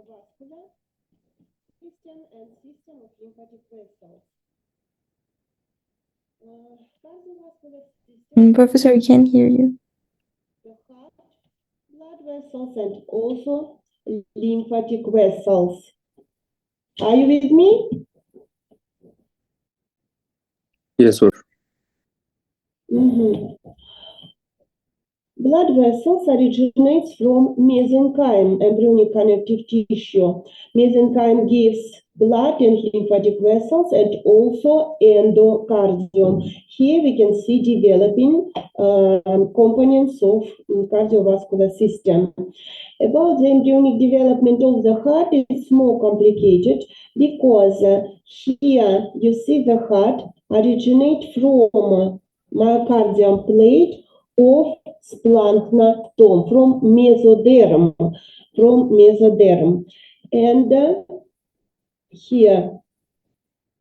cardiovascular system and system of lymphatic vessels. Cardiovascular system. Professor, we can't hear you. The heart, blood vessels, and also lymphatic vessels. Are you with me? Yes, sir. Blood vessels originates from mesenchyme, embryonic connective tissue. Mesenchyme gives blood and lymphatic vessels and also endocardium. Here we can see developing components of cardiovascular system. About the embryonic development of the heart, it's more complicated because here you see the heart originate from myocardial plate of splanchna from mesoderm, and here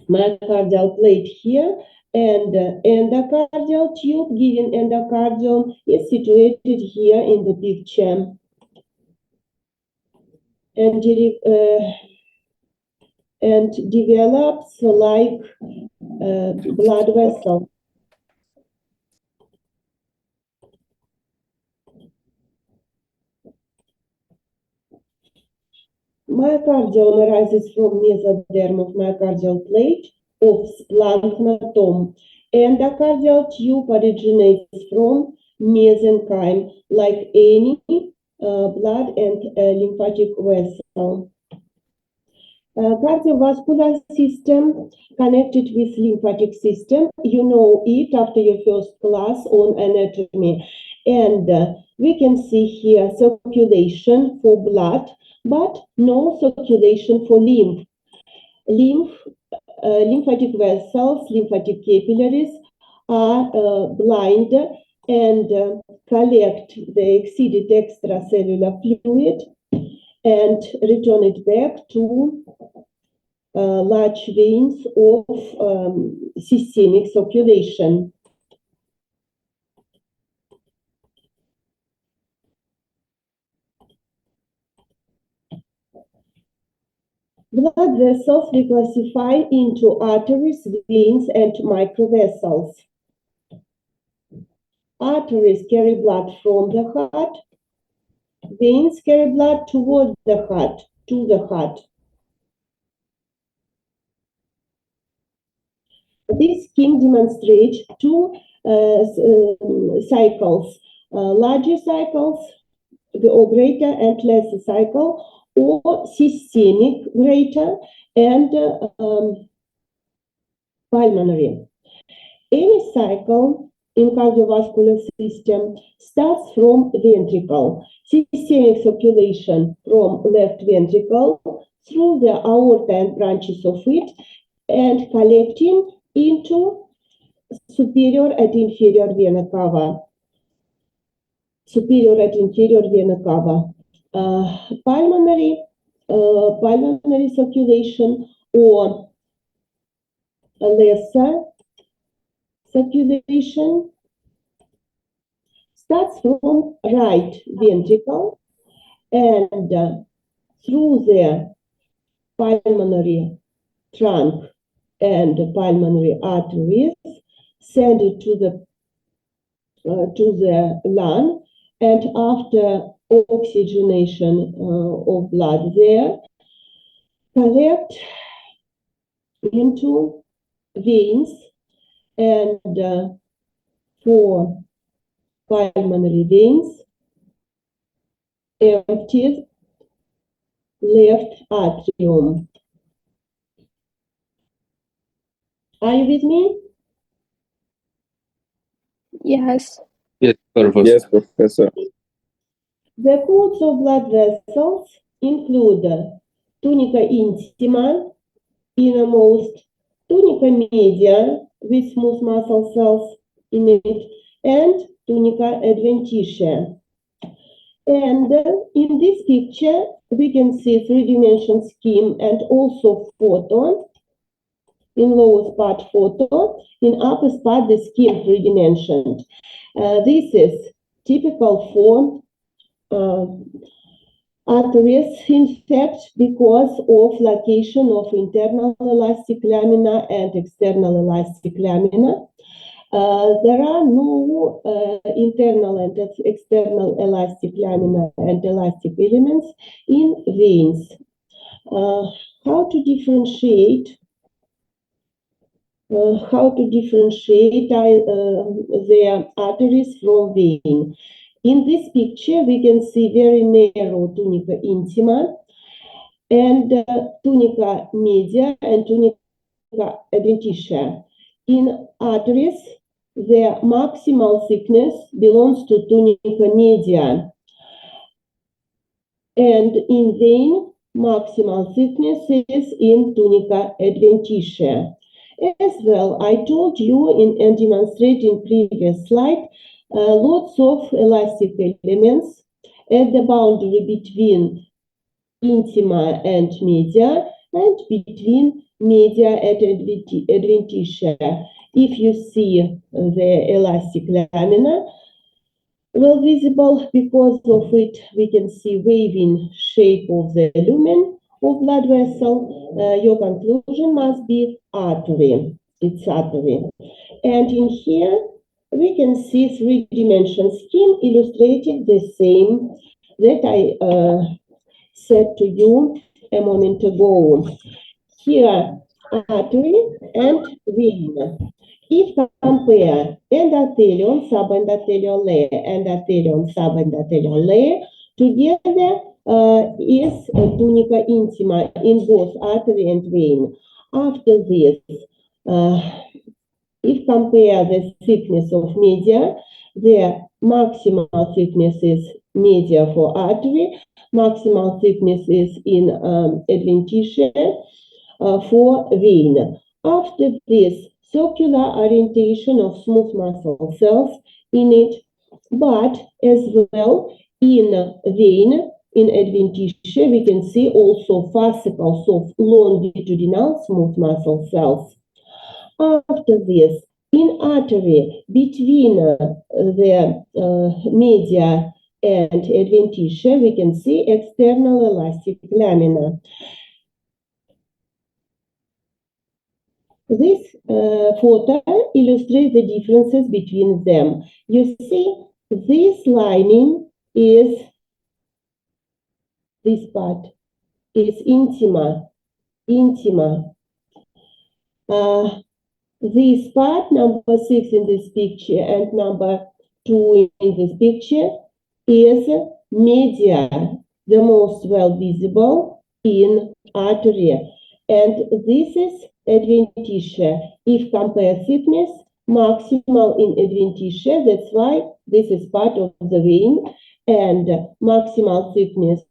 myocardial plate here, and endocardial tube giving endocardium is situated here in the picture, and develops like blood vessel. Myocardium arises from mesoderm of myocardial plate of splanchna. Endocardial tube originates from mesenchyme, like any blood and lymphatic vessel. Cardiovascular system connected with lymphatic system. You know it after your first class on anatomy. And we can see here circulation for blood, but no circulation for lymph. Lymphatic vessels, lymphatic capillaries are blind and collect the exceeded extracellular fluid and return it back to large veins of systemic circulation. Blood vessels we classify into arteries, veins, and microvessels. Arteries carry blood from the heart. Veins carry blood toward the heart, to the heart. This scheme demonstrates two cycles, larger cycles, or greater and lesser cycle, or systemic greater and pulmonary. Any cycle in cardiovascular system starts from ventricle, systemic circulation from left ventricle through the aorta and branches of it, and collecting into superior and inferior vena cava. Superior and inferior vena cava. Pulmonary circulation or lesser circulation starts from right ventricle and through the pulmonary trunk and pulmonary arteries, send it to the lung, and after oxygenation of blood there, collect into veins, and for pulmonary veins, emptied left atrium. Are you with me? Yes. Yes, Professor. Yes, Professor. The codes of blood vessels include tunica intima, innermost, tunica media with smooth muscle cells in it, and tunica adventitia. And in this picture, we can see three-dimensional scheme and also photo. In lowest part photo, in upper part the scheme three-dimensional. This is typical for arteries, in fact, because of location of internal elastic lamina and external elastic lamina. There are no internal and external elastic lamina and elastic elements in veins. How to differentiate their arteries from vein? In this picture, we can see very narrow tunica intima and tunica media and tunica adventitia. In arteries, their maximal thickness belongs to tunica media, and in vein, maximal thickness is in tunica adventitia. As well, I told you and demonstrated in previous slide, lots of elastic elements at the boundary between intima and media and between media and adventitia. If you see the elastic lamina, well visible, because of it we can see waving shape of the lumen of blood vessel. Your conclusion must be artery. It's artery. And in here we can see three-dimensional scheme illustrating the same that I said to you a moment ago. Here, artery and vein. If compare endothelium, subendothelial layer, endothelium, subendothelial layer, together is tunica intima in both artery and vein. After this, if compare the thickness of media, the maximal thickness is media for artery, maximal thickness is in adventitia for vein. After this, circular orientation of smooth muscle cells in it, but as well in vein, in adventitia, we can see also fascicles of longitudinal smooth muscle cells. After this, in artery, between the media and adventitia, we can see external elastic lamina. This photo illustrates the differences between them. You see, this lining is this part is intima. This part, number 6 in this picture and number 2 in this picture, is media, the most well visible in artery. And this is adventitia. If compare thickness, maximal in adventitia, that's why this is part of the vein, and maximal thickness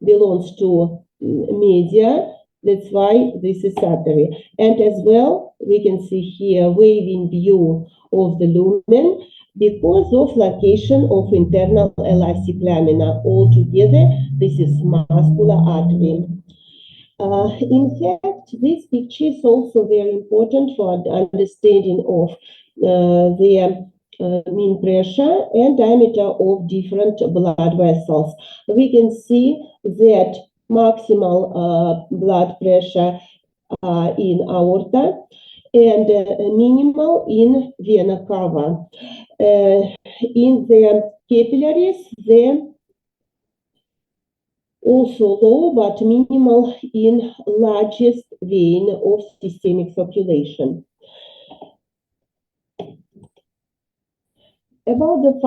belongs to media, that's why this is artery. And as well, we can see here waving view of the lumen because of location of internal elastic lamina. Altogether, this is muscular artery. In fact, this picture is also very important for the understanding of the mean pressure and diameter of different blood vessels. We can see that maximal blood pressure in aorta and minimal in vena cava. In the capillaries, the also low but minimal in largest vein of systemic circulation. About the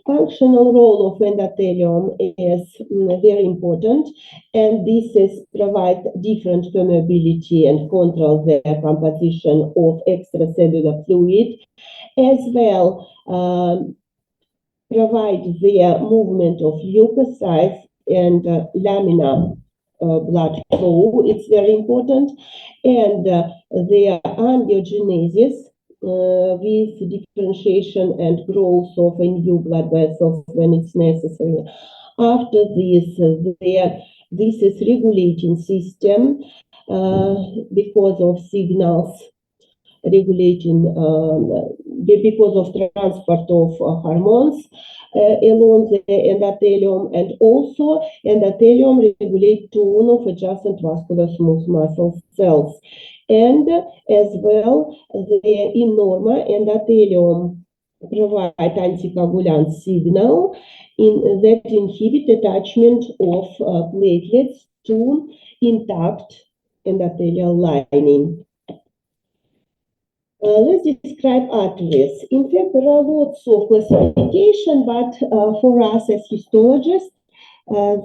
functional role of endothelium is very important, and this is provide different permeability and control the composition of extracellular fluid, as well provide the movement of leukocytes and lamina blood flow. It's very important, and the angiogenesis with differentiation and growth of new blood vessels when it's necessary. After this is regulating system because of signals regulating because of transport of hormones along the endothelium, and also endothelium regulate tone of adjacent vascular smooth muscle cells, and as well the in norma endothelium provide anticoagulant signal that inhibit attachment of platelets to intact endothelial lining. Let's describe arteries. In fact, there are lots of classification, but for us as histologists,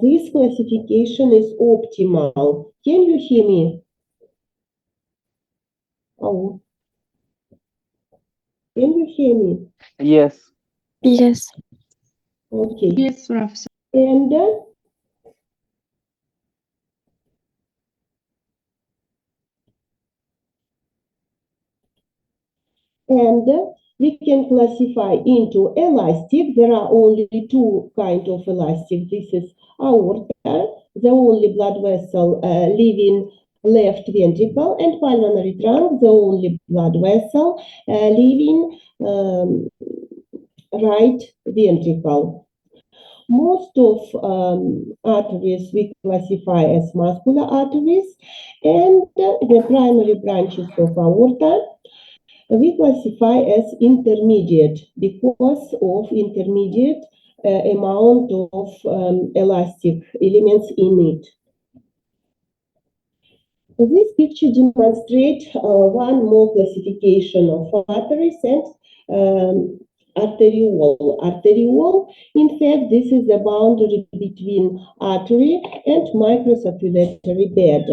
this classification is optimal. Can you hear me? Oh, can you hear me? Yes. Yes. Okay. Yes, Professor. And we can classify into elastic. There are only two kinds of elastic. This is aorta, the only blood vessel leaving left ventricle, and pulmonary trunk, the only blood vessel leaving right ventricle. Most of arteries we classify as muscular arteries, and the primary branches of aorta we classify as intermediate because of intermediate amount of elastic elements in it. This picture demonstrates one more classification of arteries and arteriole. Arteriole, in fact, this is the boundary between artery and microcirculatory bed.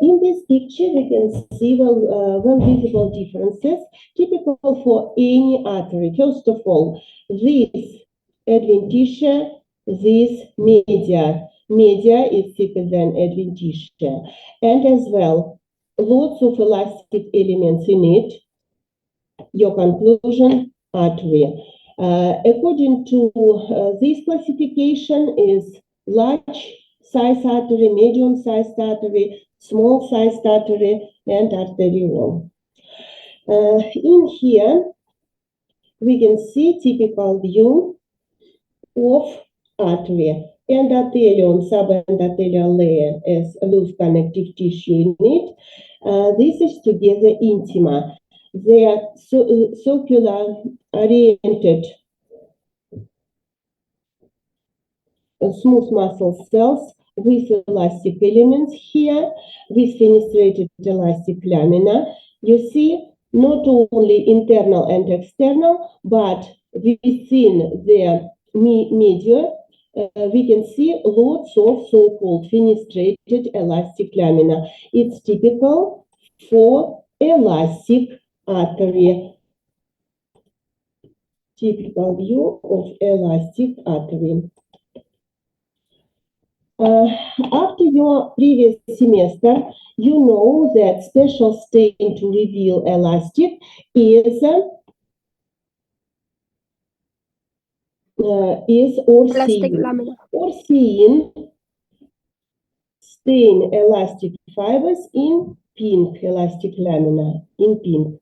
In this picture, we can see well visible differences typical for any artery. First of all, this adventitia, this media. Media is thicker than adventitia, and as well, lots of elastic elements in it. Your conclusion, artery. According to this classification is large size artery, medium sized artery, small sized artery, and arteriole. In here, we can see typical view of artery. Endothelium, subendothelial layer as loose connective tissue in it. This is together intima. They are circular oriented smooth muscle cells with elastic elements here, with fenestrated elastic lamina. You see not only internal and external, but within the media, we can see lots of so-called fenestrated elastic lamina. It's typical for elastic artery. Typical view of elastic artery. After your previous semester, you know that special stain to reveal elastic is Plastic lamina. Orsein stain elastic fibers in pink, elastic lamina in pink.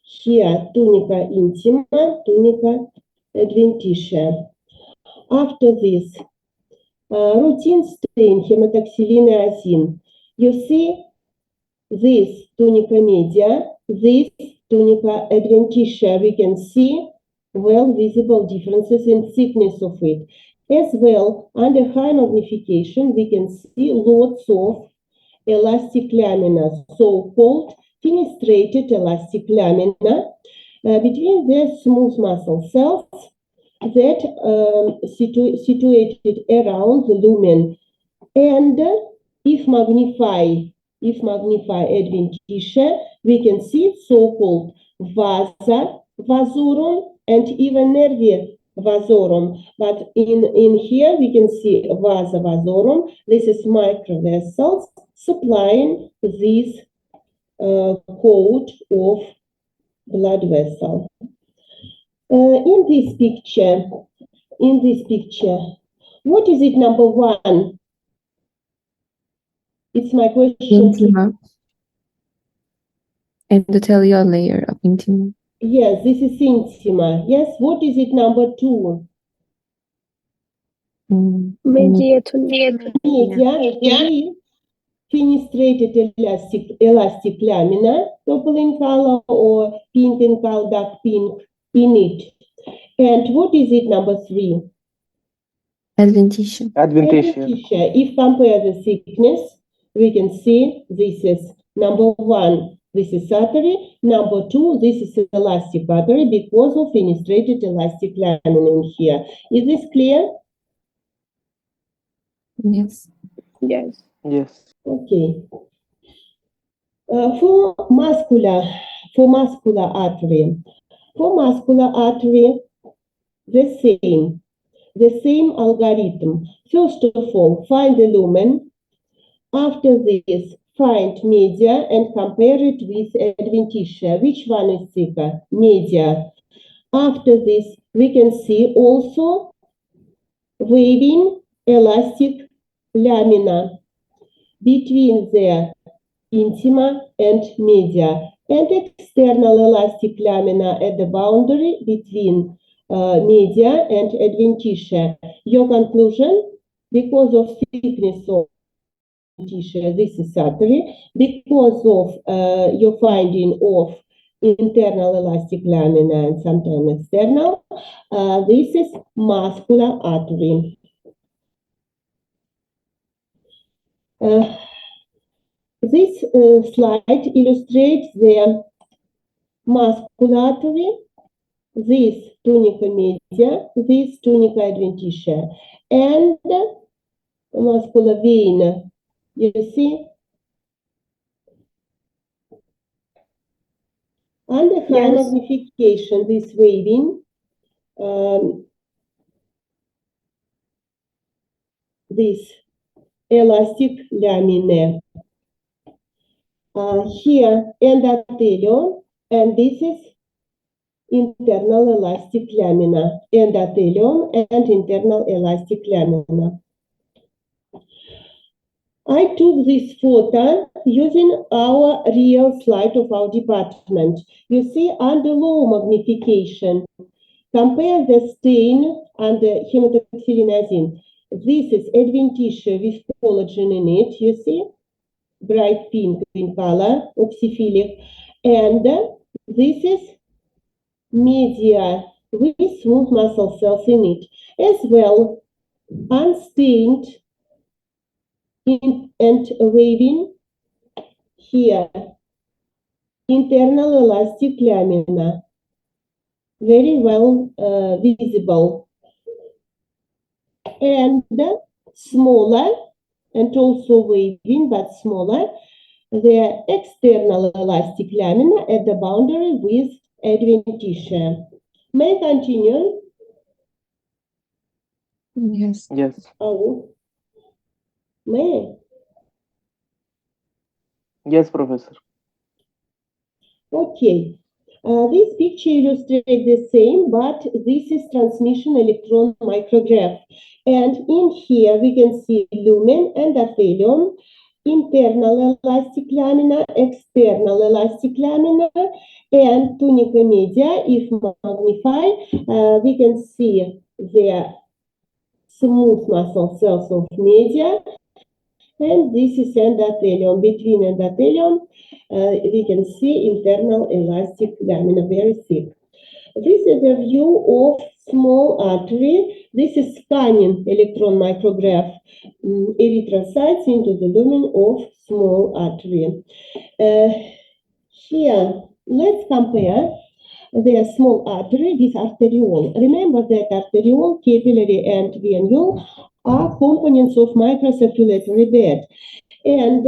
Here, tunica intima, tunica adventitia. After this, routine stain hematoxylin. You see this tunica media, this tunica adventitia. We can see well visible differences in thickness of it. As well, under high magnification, we can see lots of elastic lamina, so-called fenestrated elastic lamina, between the smooth muscle cells that situated around the lumen. And if magnify adventitia, we can see so-called vasa vasorum and even nervi vasorum. But in here we can see vasa vasorum. This is microvessels supplying this coat of blood vessel. In this picture, what is it, number one? It's my question. Intima. endothelial layer of intima. Yes, this is intima. Yes, what is it, number 2? Media Media is fenestrated elastic lamina, purple in color or pink in color, dark pink in it. And what is it, number 3? adventitia. Adventitia. If compare the thickness, we can see this is number 1, this is artery. Number 2, this is elastic artery because of fenestrated elastic lamina in here. Is this clear? Yes. Yes. Yes. Okay. For muscular artery, the same algorithm. First of all, find the lumen. After this, find media and compare it with adventitia. Which one is thicker? Media. After this, we can see also waving elastic lamina between the intima and media, and external elastic lamina at the boundary between media and adventitia. Your conclusion, because of thickness of adventitia, this is artery. Because of your finding of internal elastic lamina and sometimes external, this is muscular artery. This slide illustrates the muscular artery, this tunica media, this tunica adventitia, and muscular vein. You see? Under high magnification, this waving, this elastic laminae. Here endothelium, and this is internal elastic lamina, endothelium and internal elastic lamina. I took this photo using our real slide of our department. You see, under low magnification, compare the stain under hematoxylinazine. This is adventitia with collagen in it, you see, bright pink in color, oxyphilic, and this is media with smooth muscle cells in it, as well unstained and waving here, internal elastic lamina, very well visible, and smaller, and also waving but smaller, the external elastic lamina at the boundary with adventitia. May I continue? Yes. Yes. Oh, may. Yes, Professor. Okay. This picture illustrates the same, but this is transmission electron micrograph. And in here we can see lumen, endothelium, internal elastic lamina, external elastic lamina, and tunica media. If magnified, we can see the smooth muscle cells of media, and this is endothelium. Between endothelium, we can see internal elastic lamina, very thick. This is a view of small artery. This is scanning electron micrograph erythrocytes into the lumen of small artery. Here, let's compare the small artery with arteriole. Remember that arteriole, capillary, and venule are components of microcirculatory bed. And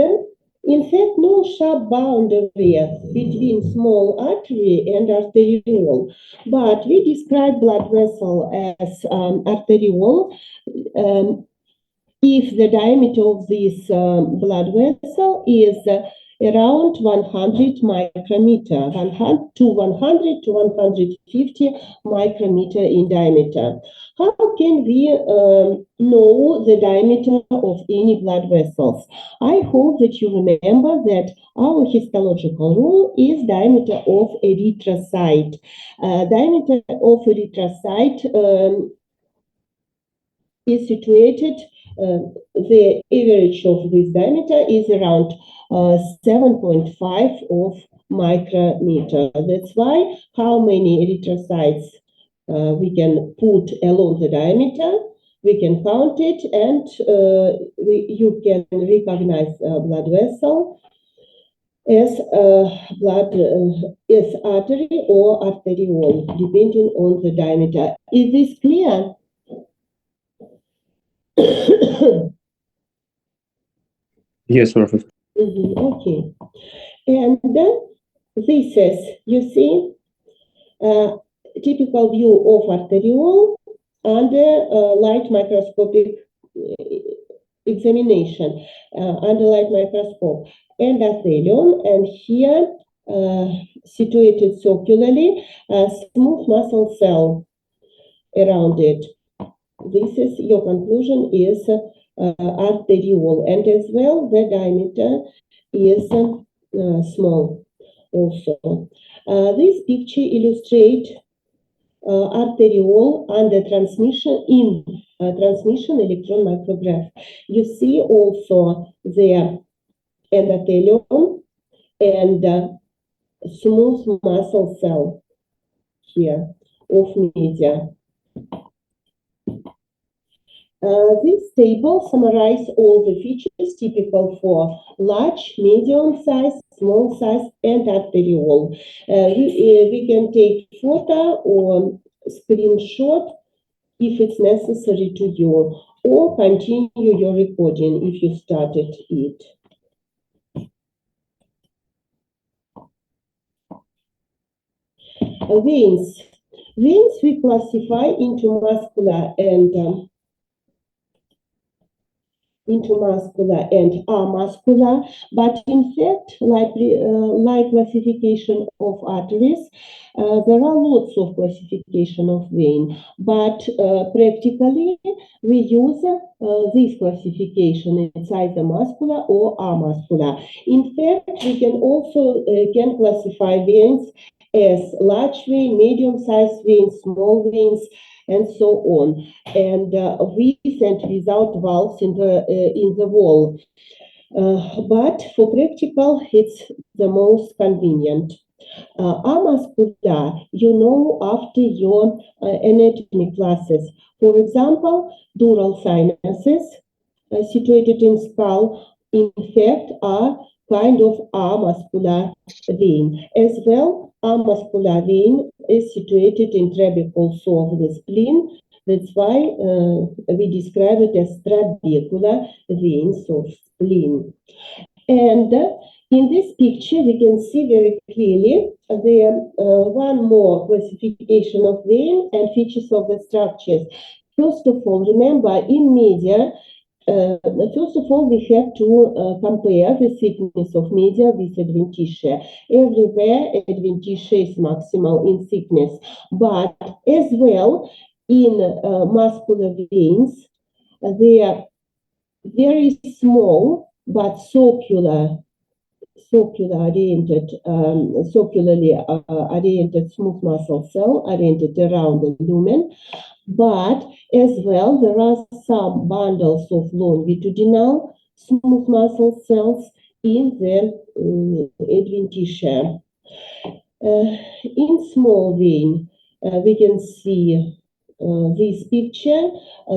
in fact, no sharp boundary between small artery and arteriole. But we describe blood vessel as arteriole if the diameter of this blood vessel is around 100 micrometer, 100 to 150 micrometer in diameter. How can we know the diameter of any blood vessels? I hope that you remember that our histological rule is diameter of erythrocyte. Diameter of erythrocyte is situated, the average of this diameter is around 7.5 of micrometer. That's why how many erythrocytes we can put along the diameter, we can count it, and you can recognize a blood vessel as as artery or arteriole, depending on the diameter. Is this clear? Yes, Professor. Okay. And then this is, you see, typical view of arteriole under light microscopic examination, under light microscope, endothelium, and here situated circularly, a smooth muscle cell around it. This is your conclusion is arteriole, and as well the diameter is small also. This picture illustrates arteriole under transmission in transmission electron micrograph. You see also the endothelium and smooth muscle cell here of media. This table summarizes all the features typical for large, medium size, small size, and arteriole. We can take photo or screenshot if it's necessary to you, or continue your recording if you started it. Veins. Veins we classify into muscular and amuscular, but in fact, like classification of arteries, there are lots of classification of vein, but practically we use this classification. It's either muscular or amuscular. In fact, we can also can classify veins as large vein, medium-sized veins, small veins, and so on, and with and without valves in the wall. But for practical, it's the most convenient. Amuscular, you know after your anatomy classes. For example, dural sinuses situated in skull, in fact, are kind of amuscular vein. As well, amuscular vein is situated in trabecules of the spleen. That's why we describe it as trabecular veins of spleen. And in this picture, we can see very clearly the one more classification of vein and features of the structures. First of all, remember in media, first of all, we have to compare the thickness of media with adventitia. Everywhere, adventitia is maximal in thickness, but as well in muscular veins, they are very small but circularly oriented smooth muscle cell oriented around the lumen. But as well, there are some bundles of longitudinal smooth muscle cells in the adventitia. In small vein, we can see this picture.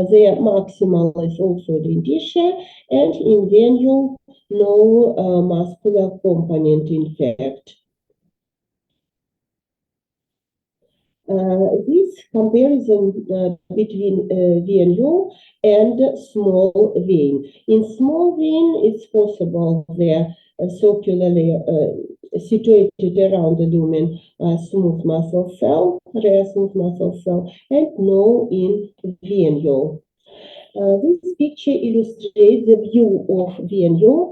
Their maximal is also adventitia, and in venule, no muscular component, in fact. This comparison between venule and small vein. In small vein, it's possible they're circularly situated around the lumen smooth muscle cell, rare smooth muscle cell, and no in venule. This picture illustrates the view of venule.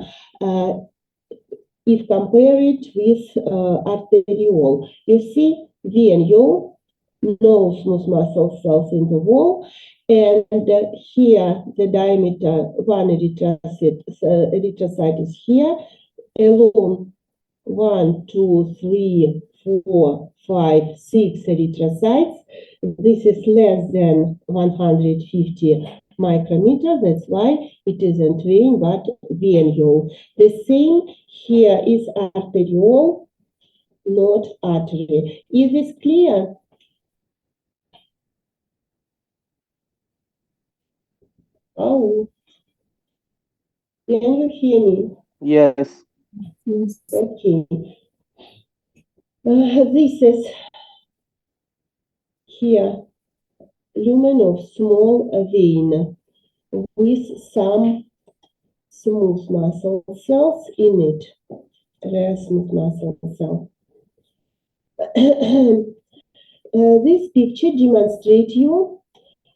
if compared with arteriole. You see venule, no smooth muscle cells in the wall, and here the diameter one erythrocyte is here, alone 1, 2, 3, 4, 5, 6 erythrocytes. This is less than 150 micrometers. That's why it isn't vein but venule. The same here is arteriole, not artery. Is this clear? Oh, can you hear me? Yes. Yes. Okay. This is here lumen of small vein with some smooth muscle cells in it. Rare smooth muscle cell. This picture demonstrates you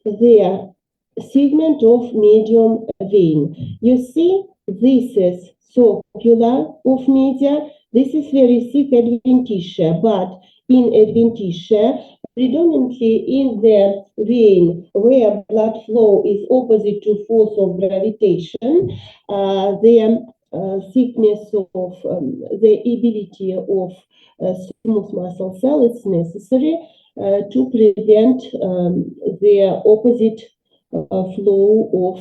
the segment of medium vein. You see, this is circular of media. This is very thick adventitia, but in adventitia, predominantly in the vein where blood flow is opposite to force of gravitation, the thickness of the ability of smooth muscle cell is necessary to prevent the opposite flow of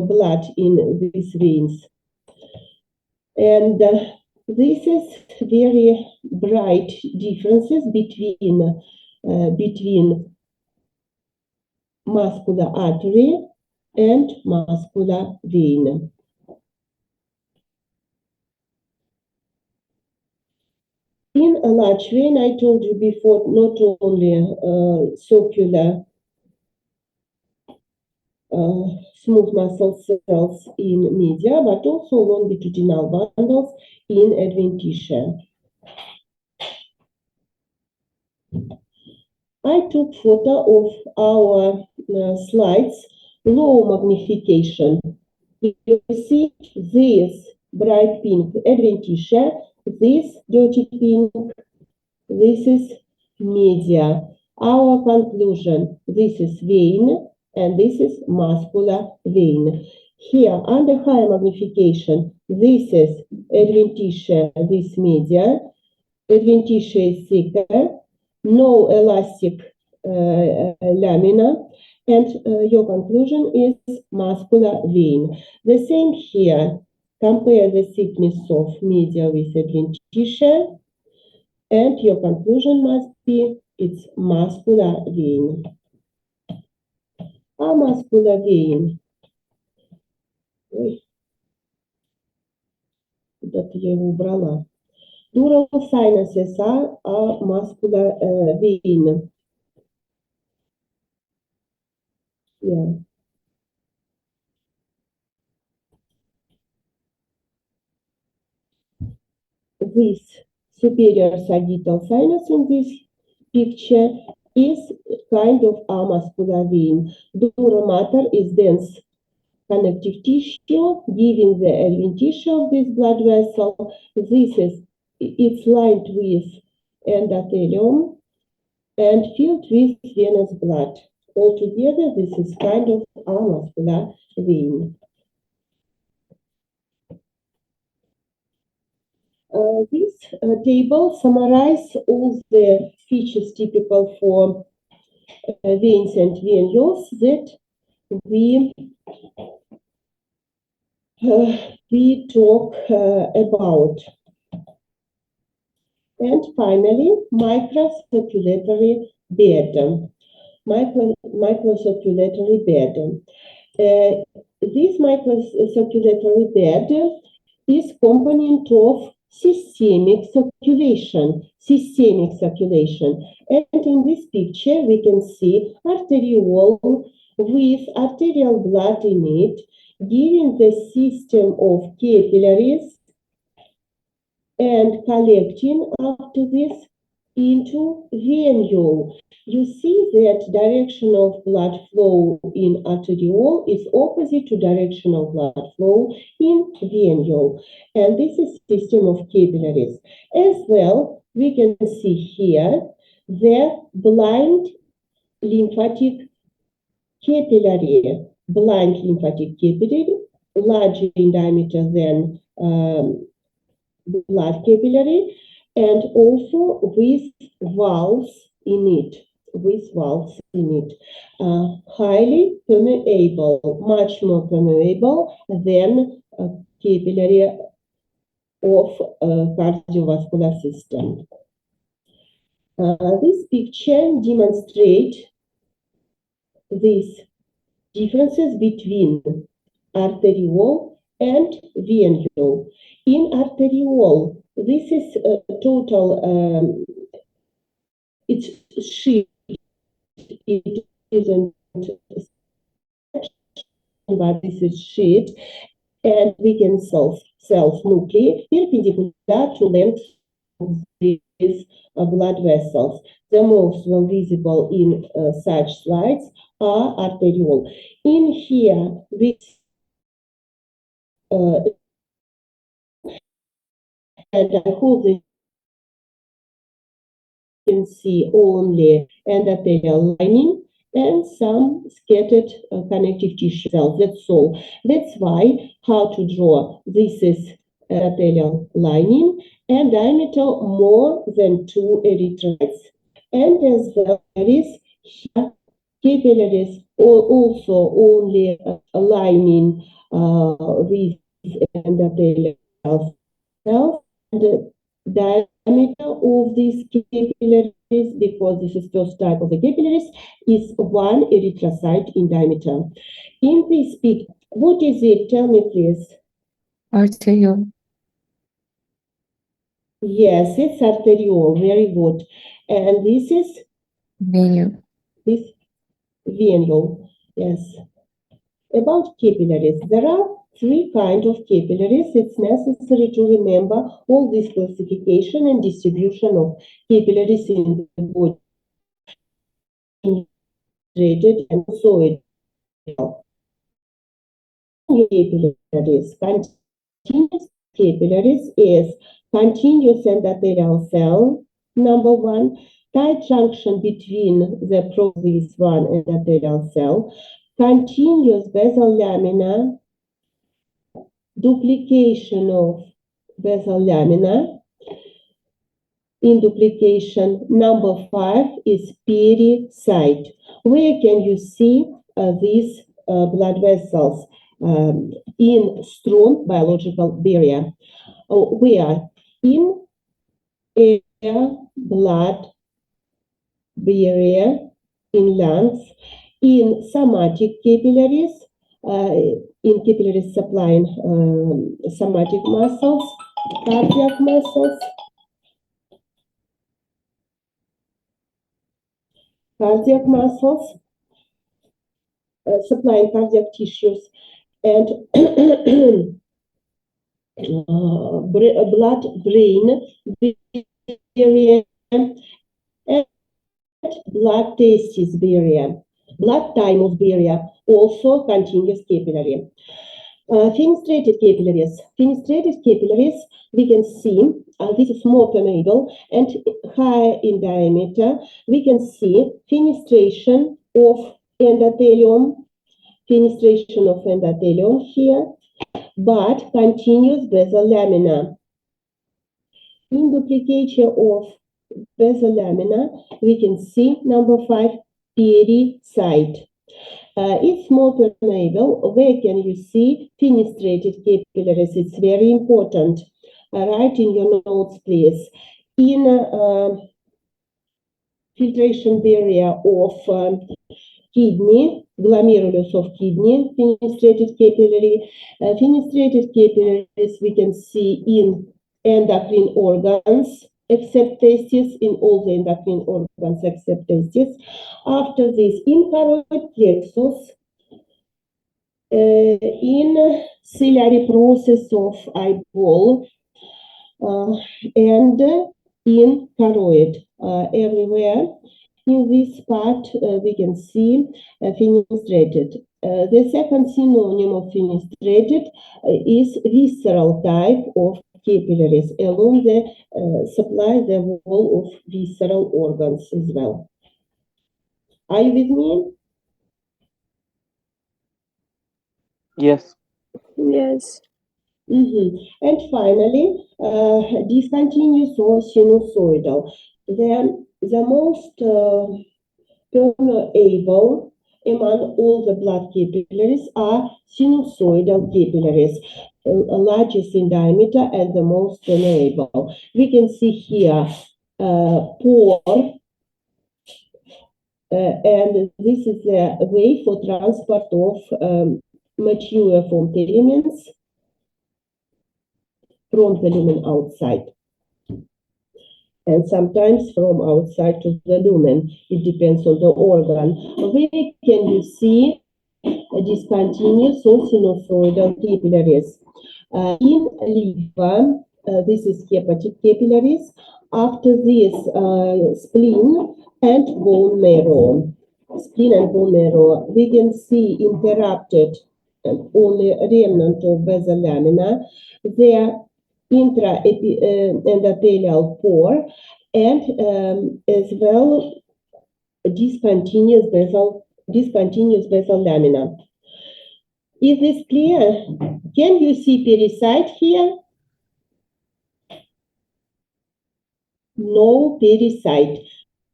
blood in these veins. And this is very bright differences between muscular artery and muscular vein. In a large vein, I told you before, not only circular smooth muscle cells in media, but also longitudinal bundles in adventitia. I took photo of our slides, low magnification. You see this bright pink adventitia, this dirty pink, this is media. Our conclusion, this is vein and this is muscular vein. Here, under high magnification, this is adventitia, this media. Adventitia is thicker, no elastic lamina, and your conclusion is muscular vein. The same here. Compare the thickness of media with adventitia, and your conclusion must be it's muscular vein. A muscular vein. Ой, куда-то я его убрала. Dural sinuses are a muscular vein. Yeah. This superior sagittal sinus in this picture is kind of a muscular vein. Dura mater is dense connective tissue, giving the adventitia of this blood vessel. This is it's lined with endothelium and filled with venous blood. Altogether, this is kind of a muscular vein. This table summarizes all the features typical for veins and venules that we talk about. And finally, microcirculatory bed. Microcirculatory bed. This microcirculatory bed is component of systemic circulation. And in this picture, we can see arteriole with arterial blood in it, giving the system of capillaries and collecting after this into venule. You see that direction of blood flow in arteriole is opposite to direction of blood flow in venule. And this is system of capillaries. As well, we can see here the blind lymphatic capillary, blind lymphatic capillary, larger in diameter than blood capillary, and also with valves in it, highly permeable, much more permeable than capillary of cardiovascular system. This picture demonstrates these differences between arteriole and venule. In arteriole, this is a total, it's sheet, it isn't section, but this is sheet, and we can self nuclei perpendicular to length of these blood vessels. The most well visible in such slides are arteriole. In here, we and I hope that you can see only endothelial lining and some scattered connective tissue cells. That's all. That's why how to draw. This is endothelial lining and diameter more than 2 erythrocytes. And as well, there is here capillaries also only lining with endothelial cells. And the diameter of these capillaries, because this is first type of the capillaries, is 1 erythrocyte in diameter. In this picture, what is it? Tell me, please. Arteriole. Yes, it's arteriole. Very good. And this is Venule. this venule. Yes. About capillaries, there are 3 kinds of capillaries. It's necessary to remember all this classification and distribution of capillaries in the body, integrated and also capillaries. Continuous capillaries is continuous endothelial cell, number 1, tight junction between the this one endothelial cell, continuous basal lamina, duplication of basal lamina. In duplication, number 5 is pericyte. Where can you see these blood vessels in strong biological barrier? Where? In air, blood barrier, in lungs, in somatic capillaries, in capillaries supplying somatic muscles, cardiac muscles, supplying cardiac tissues, and blood-brain barrier, and blood-testis barrier, blood-thymus barrier, also continuous capillary. Fenestrated capillaries. Fenestrated capillaries, we can see, this is more permeable and higher in diameter. We can see fenestration of endothelium, here, but continuous basal lamina. In duplication of basal lamina, we can see number 5, pericyte. It's more permeable. Where can you see fenestrated capillaries? It's very important. Write in your notes, please. In filtration barrier of kidney, glomerulus of kidney, fenestrated capillary. Fenestrated capillaries we can see in endocrine organs, except testes, in all the endocrine organs except testes. After this, in thyroid plexus, in ciliary process of eyeball, and in choroid everywhere. In this part, we can see fenestrated. The second synonym of fenestrated is visceral type of capillaries along the supply the wall of visceral organs as well. Are you with me? Yes. Yes. And finally, discontinuous or sinusoidal. The most permeable among all the blood capillaries are sinusoidal capillaries, largest in diameter and the most permeable. We can see here pore, and this is the way for transport of mature formed elements from the lumen outside, and sometimes from outside to the lumen. It depends on the organ. Where can you see discontinuous or sinusoidal capillaries? In liver, this is hepatic capillaries. After this, spleen and bone marrow. Spleen and bone marrow, we can see interrupted and only remnant of basal lamina. Their intraendothelial pore, and as well discontinuous basal lamina. Is this clear? Can you see pericyte here? No pericyte.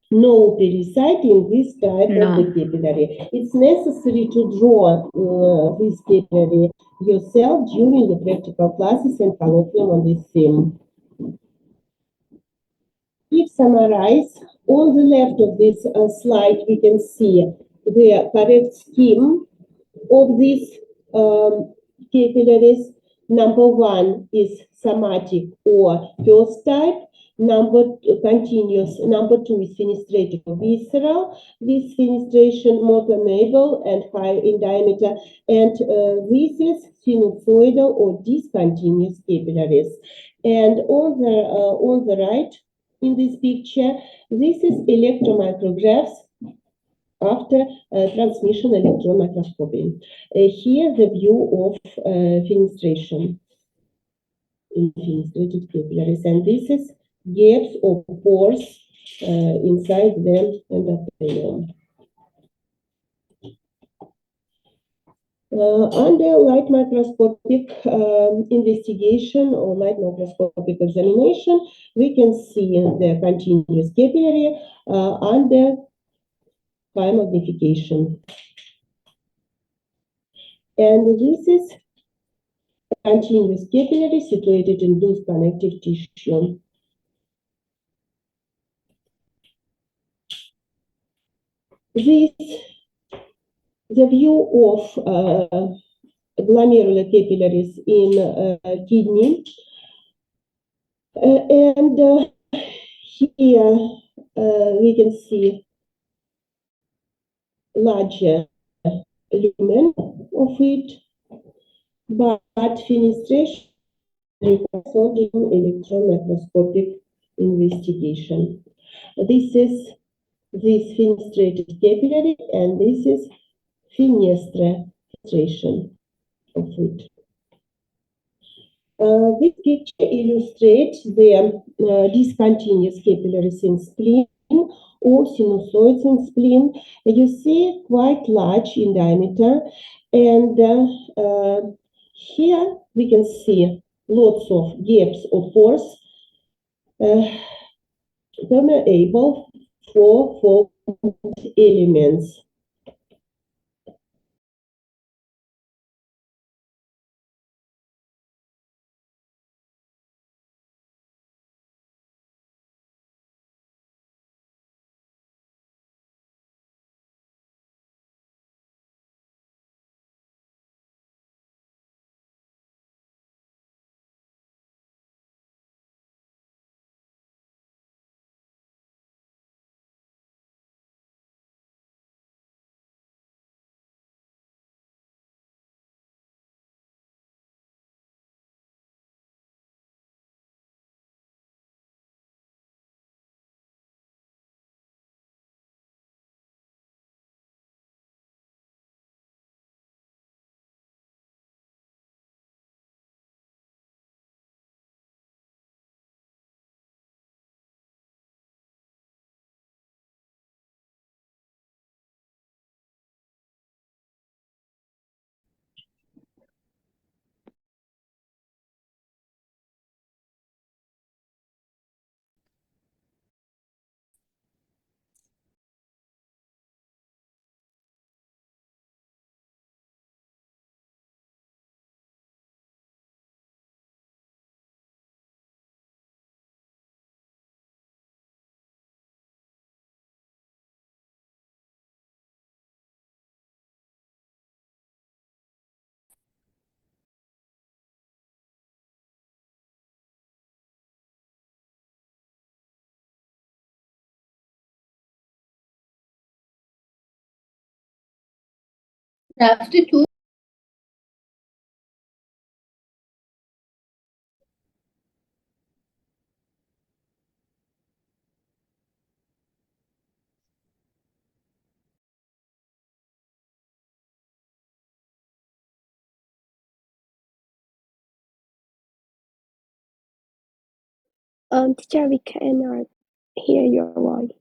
No pericyte in this type of the capillary. It's necessary to draw this capillary yourself during the practical classes and colloquium on this theme. If summarize, on the left of this slide, we can see the correct scheme of these capillaries. Number one is somatic or first type. Number two, continuous. Number two is fenestrated or visceral. This fenestration more permeable and higher in diameter. And this is sinusoidal or discontinuous capillaries. And on the right in this picture, this is electromicrographs after transmission electron microscopy. Here the view of fenestration in fenestrated capillaries, and this is gaps or pores inside the endothelium. Under light microscopic investigation or light microscopic examination, we can see the continuous capillary under high magnification. And this is continuous capillary situated in loose connective tissue. This the view of glomerular capillaries in kidney, and here we can see larger lumen of it, but fenestration requires sodium electron microscopic investigation. This is this fenestrated capillary, and this is fenestration of it. This picture illustrates the discontinuous capillaries in spleen or sinusoids in spleen. You see quite large in diameter, and here we can see lots of gaps or pores permeable for elements. رفتی تو؟ Teacher, we cannot hear your voice.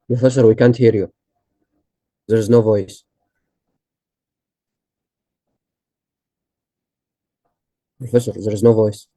Professor, we can't hear you. There is no voice. Professor, there is no voice.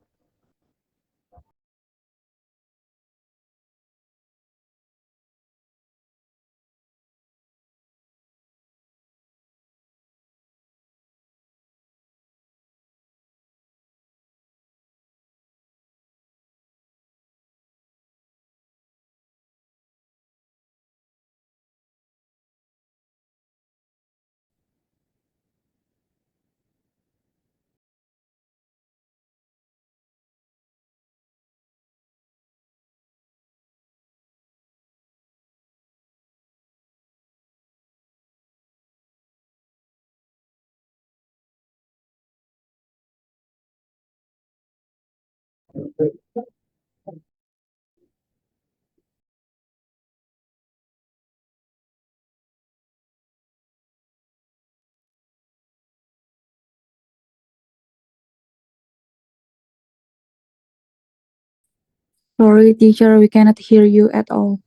Sorry, teacher, we cannot hear you at all.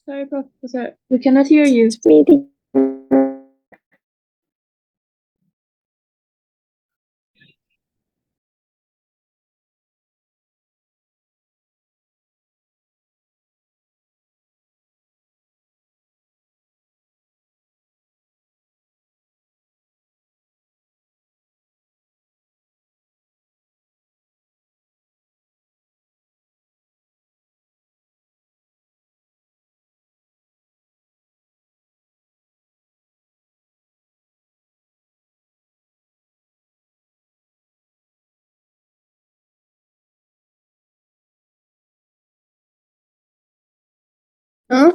Sorry, Professor. We cannot hear you. It's me, teacher. Huh?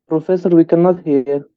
Professor, we cannot hear.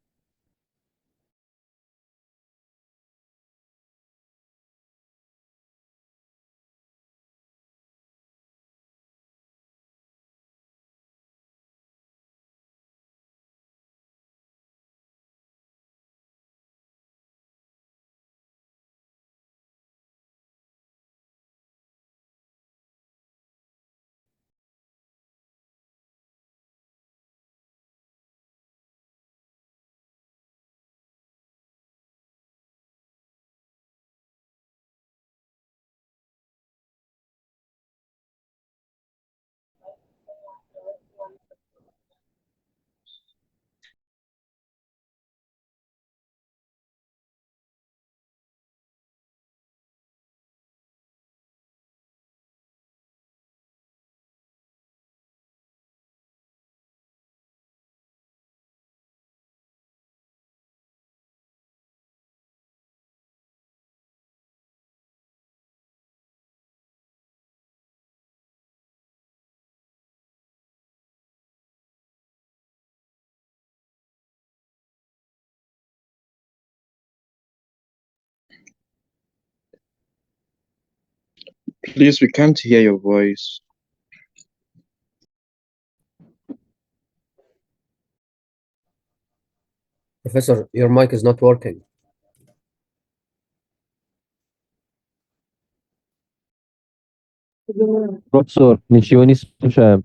please, we can't hear your voice. Professor, your mic is not working. Profesor, niczego nie słyszałem.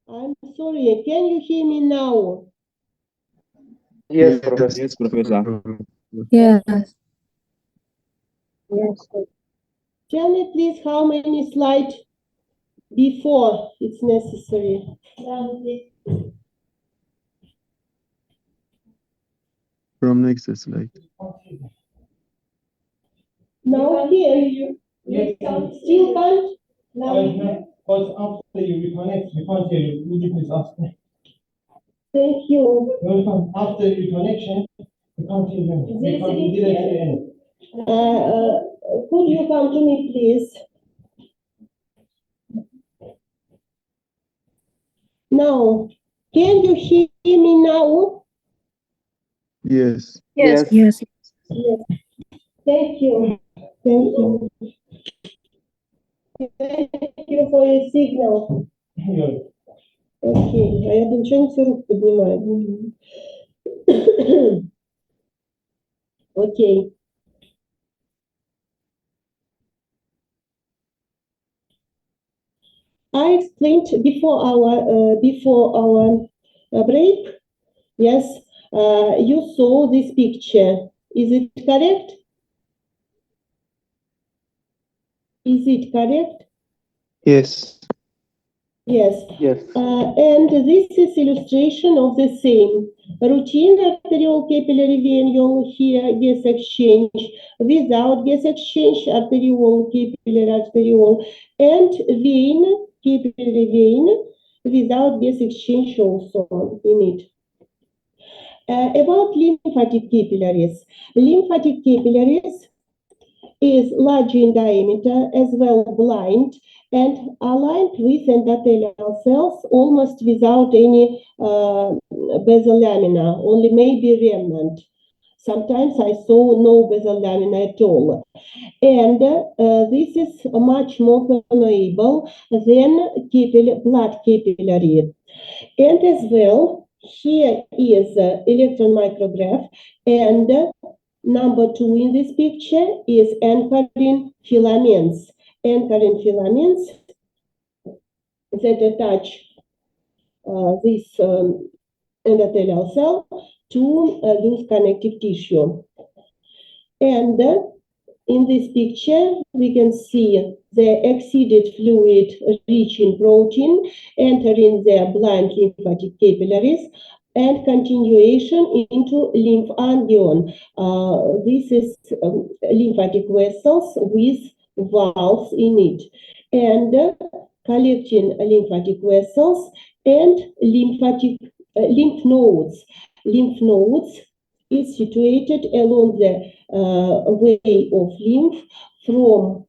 I'm sorry, can you hear me now? Yes, Professor. Yes, Professor. Yes. Yes. Tell me please how many slides before it's necessary. From next slide. Now hear you. Still can't? Because after you reconnect, we can't hear you. Would you please ask me? Thank you. After reconnection, we can't hear you. We didn't hear any. Could you come to me, please? Now, can you hear me now? Yes. Yes. Yes. Yes. Thank you. Thank you. Thank you for your signal. Окей, а я ничего не всю руку поднимаю. Окей. I explained before our break. Yes, you saw this picture. Is it correct? Is it correct? Yes. Yes. Yes. And this is illustration of the same. Routine arterial capillary vein, you'll hear gas exchange. Without gas exchange, arteriole, capillary arteriole, and vein, capillary vein, without gas exchange also in it. About lymphatic capillaries. Lymphatic capillaries is large in diameter, as well blind, and aligned with endothelial cells almost without any basal lamina, only maybe remnant. Sometimes I saw no basal lamina at all. And this is much more permeable than blood capillary. And as well, here is electron micrograph, and number 2 in this picture is anchoring filaments. Anchoring filaments that attach this endothelial cell to loose connective tissue. And in this picture, we can see the exceeded fluid rich in protein entering the blind lymphatic capillaries and continuation into lymph angion. This is lymphatic vessels with valves in it. And collecting lymphatic vessels and lymph nodes. Lymph nodes is situated along the way of lymph from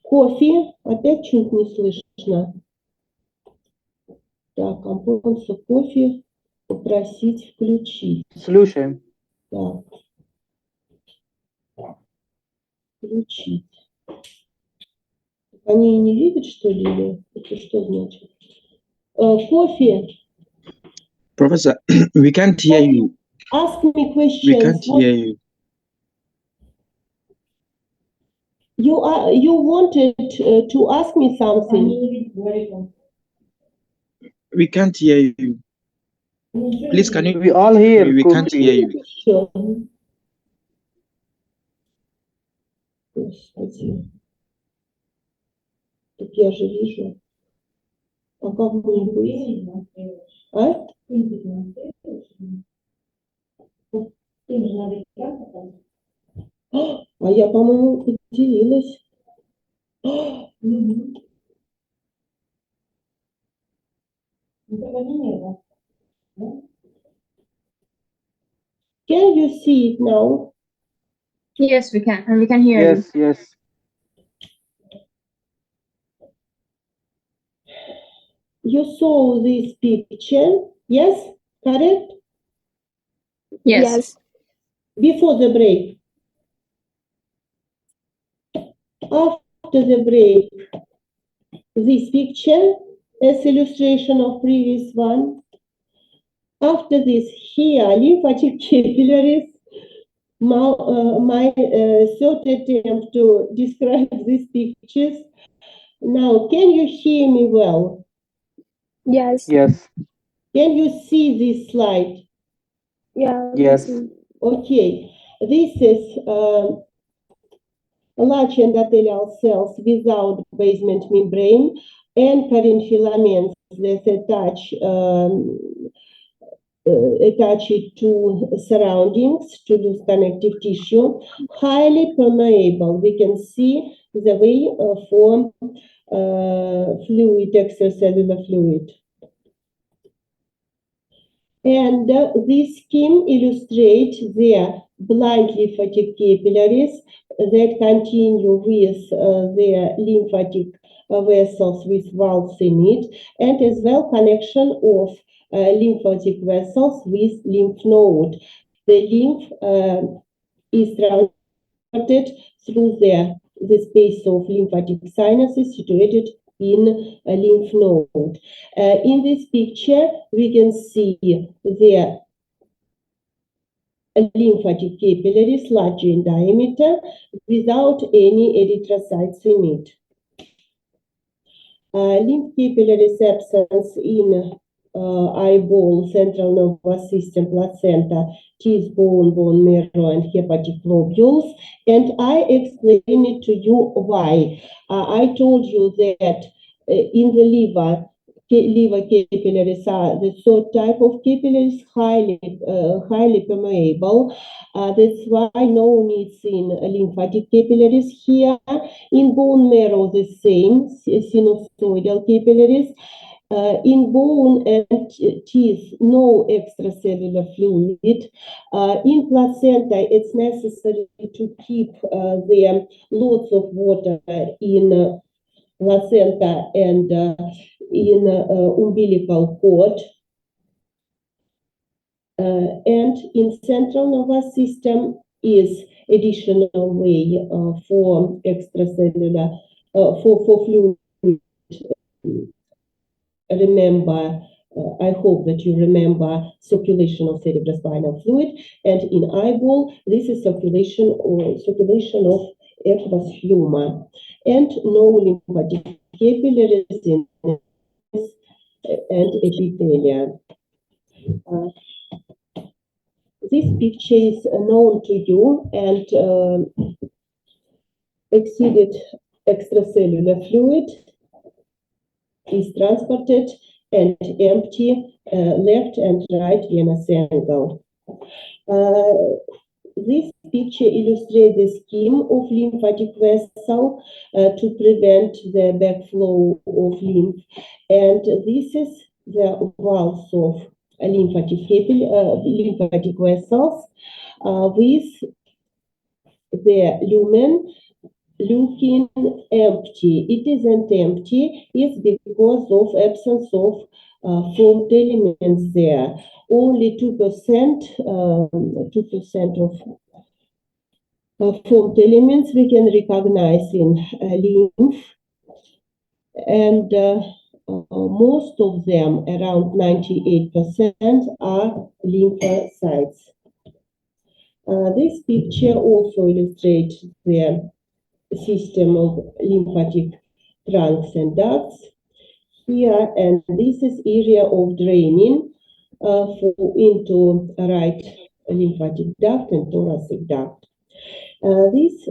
кофе. Опять чуть не слышно. Так, ампонса кофе попросить включить. Слушаем. Так. Включить. Они и не видят, что ли? Или это что значит? Кофе. Professor, we can't hear you. Ask me questions. We can't hear you. You wanted to ask me something. We can't hear you. Please, can you? We all hear. We can't hear you. Sure. Господи. Так я же вижу. А как мне быть? А? А я, по-моему, поделилась. Can you see it now? Yes, we can, and we can hear you. Yes, yes. You saw this picture, yes? Correct? Yes. Before the break. After the break, this picture as illustration of previous one. After this, here, lymphatic capillaries. My third attempt to describe these pictures. Now, can you hear me well? Yes. Yes. Can you see this slide? Yeah. Yes. Okay, this is large endothelial cells without basement membrane, anchoring filaments that attach it to surroundings, to loose connective tissue, highly permeable. We can see the way for fluid, extracellular fluid. And this scheme illustrates the blind lymphatic capillaries that continue with their lymphatic vessels with valves in it, and as well connection of lymphatic vessels with lymph node. The lymph is surrounded transported through the space of lymphatic sinuses situated in a lymph node. In this picture, we can see the lymphatic capillaries larger in diameter without any erythrocytes in it. Lymph capillaries absence in eyeball, central nervous system, placenta, teeth, bone marrow, and hepatic globules. And I explain it to you why. I told you that in the liver capillaries are the third type of capillaries, highly permeable. That's why no needs in lymphatic capillaries here. In bone marrow, the same, sinusoidal capillaries. In bone and teeth, no extracellular fluid. In placenta, it's necessary to keep there lots of water in placenta and in umbilical cord. And in central nervous system is additional way for extracellular, for fluid. Remember, I hope that you remember circulation of cerebrospinal fluid, and in eyeball, this is circulation of aqueous humor, and no lymphatic capillaries in and epithelia. This picture is known to you, and exceeded extracellular fluid is transported and empty left and right venous angle. This picture illustrates the scheme of lymphatic vessel to prevent the backflow of lymph, and this is the walls of lymphatic vessels with the lumen looking empty. It isn't empty, it's because of absence of formed elements there. Only 2% of formed elements we can recognize in lymph, and most of them, around 98%, are lymphocytes. This picture also illustrates the system of lymphatic trunks and ducts here, and this is area of draining into right lymphatic duct and thoracic duct. This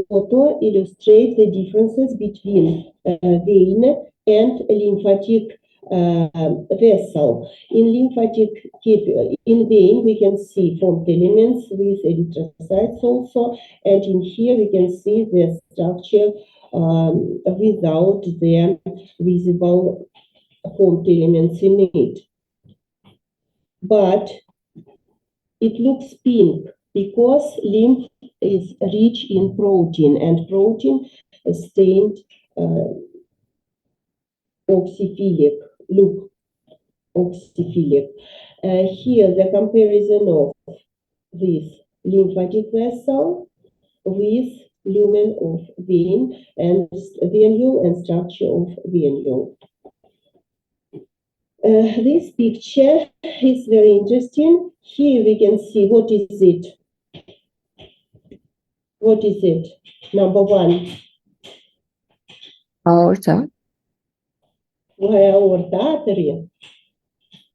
photo illustrates the differences between vein and lymphatic vessel. In vein, we can see formed elements with erythrocytes also, and in here we can see the structure without the visible formed elements in it. But it looks pink because lymph is rich in protein, and protein is stained oxyphilic. Look, oxyphilic. Here, the comparison of this lymphatic vessel with lumen of vein and venule and structure of venule. This picture is very interesting. Here we can see what is it. What is it? Number one. Aorta. Why aorta? Artery.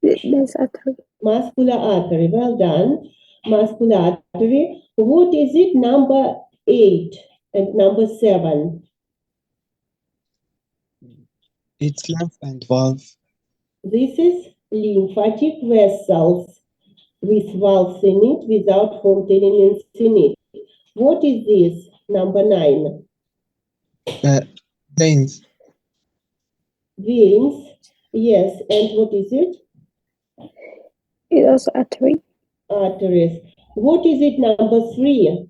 There's artery. Muscular artery. Well done. Muscular artery. What is it? Number 8 and number 7. It's lymph and valve. This is lymphatic vessels with valves in it, without formed elements in it. What is this? Number 9. Veins. Veins. Yes. And what is it? It also artery. Arteries. What is it? Number 3.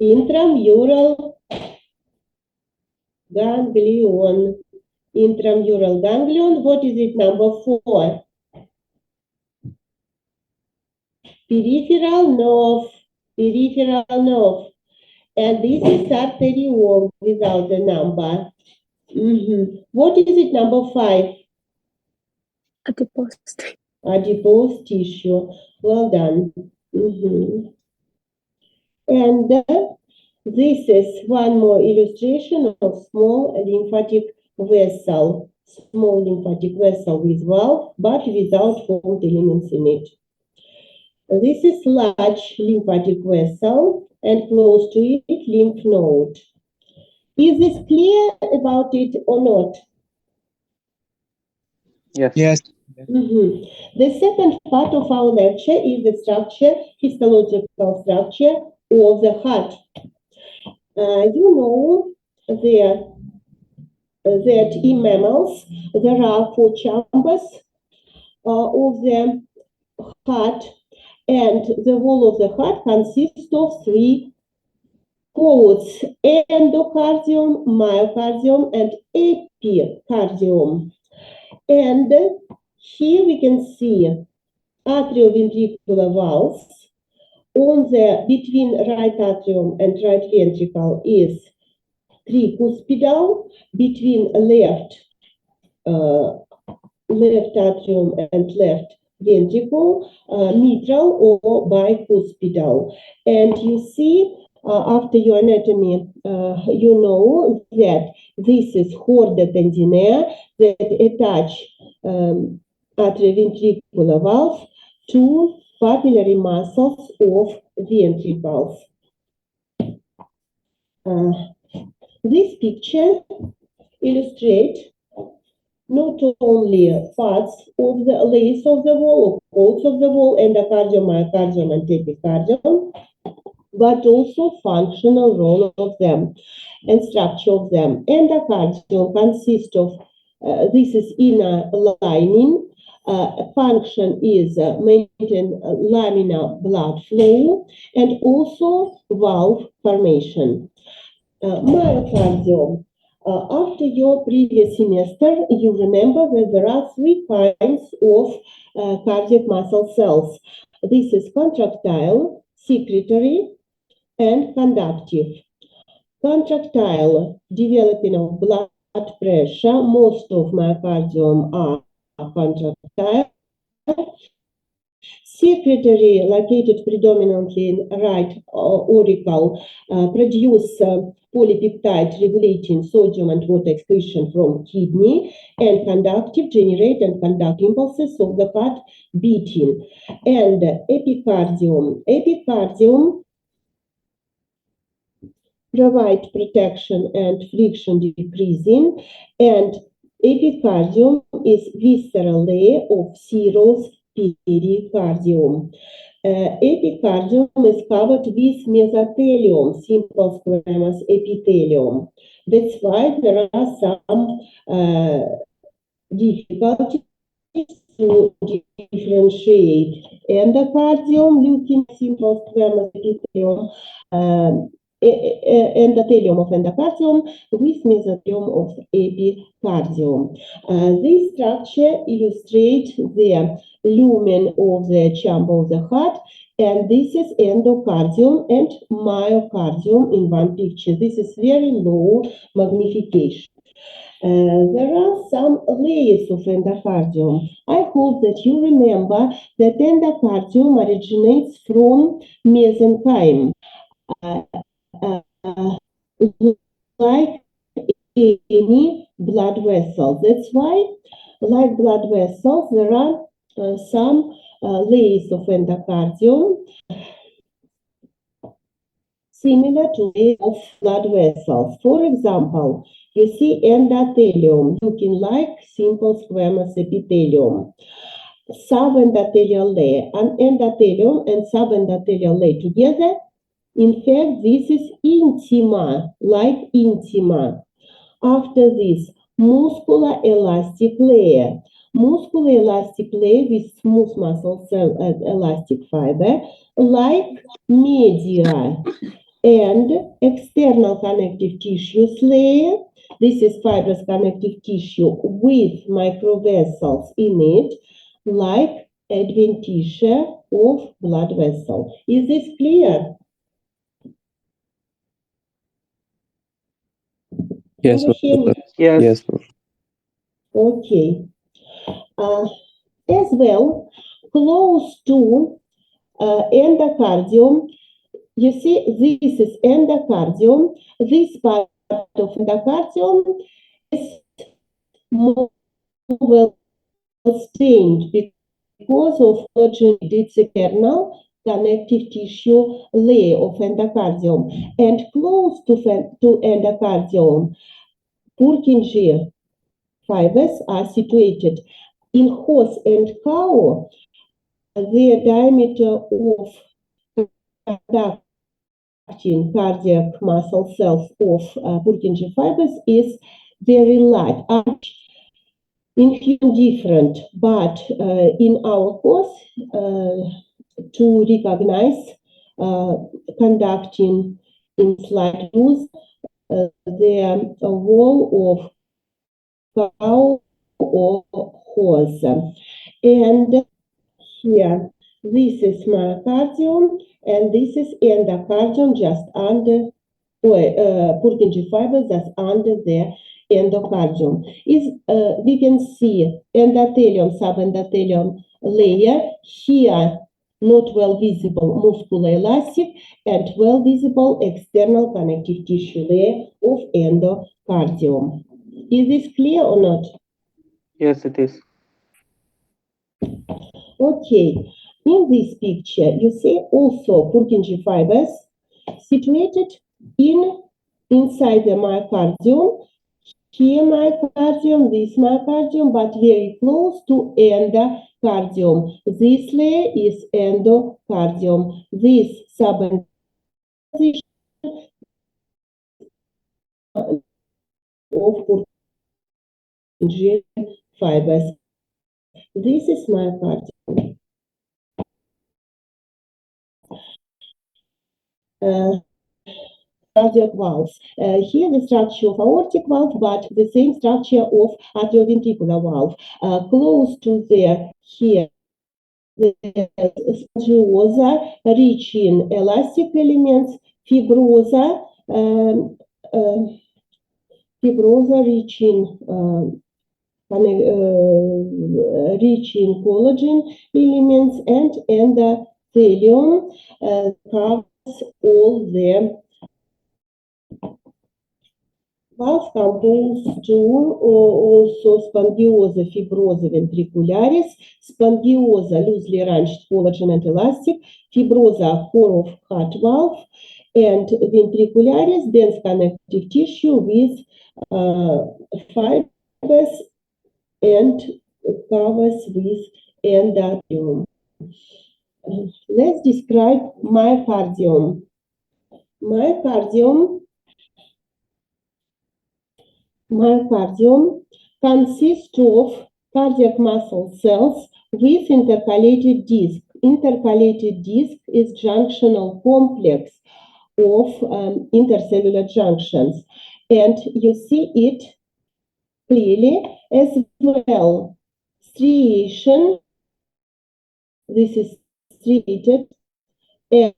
Intramural ganglion. Intramural ganglion. What is it? Number 4. peripheral nerve. And this is arteriole without the number. What is it, number 5? Adipose. Adipose tissue. Well done. And this is one more illustration of small lymphatic vessel. Small lymphatic vessel with valve, but without fold elements in it. This is large lymphatic vessel, and close to it, lymph node. Is this clear about it or not? Yes. Yes. The second part of our lecture is the structure, histological structure of the heart. You know that in mammals there are 4 chambers of the heart, and the wall of the heart consists of 3 coats: endocardium, myocardium, and epicardium. And here we can see atrioventricular valves. On the between right atrium and right ventricle is tricuspidal, between left atrium and left ventricle, mitral or bicuspidal. And you see, after your anatomy, you know that this is chorda tendinea that attach atrioventricular valve to papillary muscles of ventricles. This picture illustrates not only parts of the layers of the wall, coats of the wall, endocardium, myocardium, and epicardium, but also functional role of them and structure of them. Endocardium consists of, this is inner lining. Function is maintain laminar blood flow and also valve formation. Myocardium. After your previous semester, you remember that there are 3 kinds of cardiac muscle cells. This is contractile, secretory, and conductive. Contractile, developing of blood pressure. Most of myocardium are contractile. Secretory, located predominantly in right auricle, produce polypeptide regulating sodium and water excretion from kidney, and conductive generate and conduct impulses of the heart beating. And epicardium. Epicardium provide protection and friction decreasing, and epicardium is visceral layer of serous pericardium. Epicardium is covered with mesothelium, simple squamous epithelium. That's why there are some difficulties to differentiate endocardium, looking simple squamous epithelium, endothelium of endocardium with mesothelium of epicardium. This structure illustrates the lumen of the chamber of the heart, and this is endocardium and myocardium in one picture. This is very low magnification. There are some layers of endocardium. I hope that you remember that endocardium originates from mesenchyme. Like any blood vessel. That's why, like blood vessels, there are some layers of endocardium similar to layers of blood vessels. For example, you see endothelium looking like simple squamous epithelium. Subendothelial layer, an endothelium and subendothelial layer together. In fact, this is intima, like intima. After this, muscular elastic layer. Muscular elastic layer with smooth muscle cell and elastic fiber, like media. And external connective tissues layer. This is fibrous connective tissue with microvessels in it, like adventitia of blood vessel. Is this clear? Yes, Can you hear me? Professor. Yes. Yes, Professor. Okay. As well, close to endocardium, you see, this is endocardium. This part of endocardium is more well stained because of its kernel connective tissue layer of endocardium. And close to endocardium, Purkinje fibers are situated. In horse and cow, the diameter of conducting cardiac muscle cells of Purkinje fibers is very large. In human different, but in our course, to recognize conducting in slide use the wall of cow or horse. And here, this is myocardium, and this is endocardium just under Purkinje fibers that's under the endocardium. We can see endothelium, subendothelium layer here, not well visible musculoelastic and well visible external connective tissue layer of endocardium. Is this clear or not? Yes, it is. Okay, in this picture, you see also Purkinje fibers situated inside the myocardium. Here myocardium, this myocardium, but very close to endocardium. This layer is endocardium. This subposition of Purkinje fibers. This is myocardium. Cardiac valves. Here the structure of aortic valve, but the same structure of atrioventricular valve. Close to there, here, the spongiosa rich in elastic elements, fibrosa rich in collagen elements, and endothelium covers all the valve composed to also spongiosa fibrosa ventricularis, spongiosa loosely arranged collagen and elastic, fibrosa core of heart valve, and ventricularis dense connective tissue with fibers and covers with endothelium. Let's describe myocardium. Myocardium consists of cardiac muscle cells with intercalated disc. Intercalated disc is junctional complex of intercellular junctions, and you see it clearly as well. Striation, this is striated, and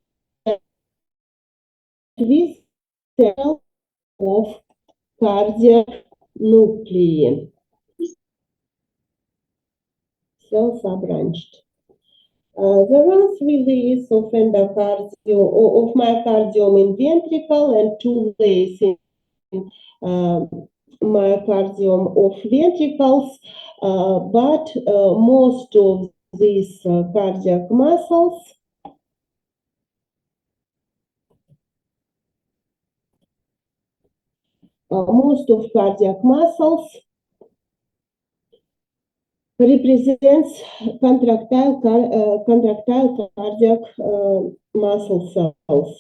with cells of cardiac nuclei. Cells are branched. There are 3 layers of myocardium in ventricle and 2 layers in myocardium of ventricles, but most of these cardiac muscles represents contractile cardiac muscle cells.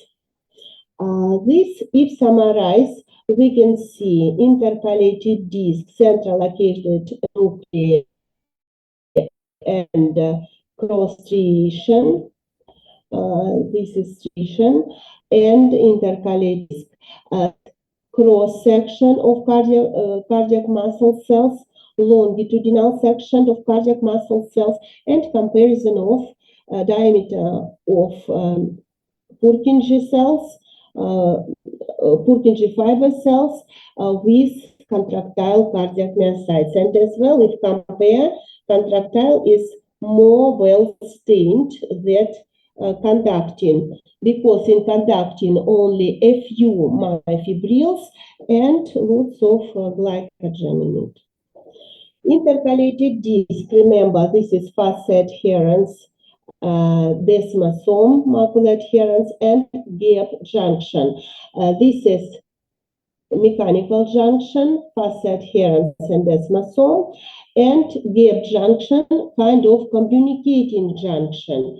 This, if summarized, we can see intercalated disc, central located nuclei, and cross striation. This is striation and intercalated disc. Cross section of cardiac muscle cells longitudinal section of cardiac muscle cells and comparison of diameter of Purkinje cells, Purkinje fiber cells with contractile cardiac myocytes. And as well, if compare, contractile is more well stained than conducting, because in conducting only a few myofibrils and lots of glycogen in it. Intercalated disc, remember, this is fast adherence, desmosome, macular adherence, and gap junction. This is mechanical junction, fast adherence, and desmosome, and gap junction, kind of communicating junction.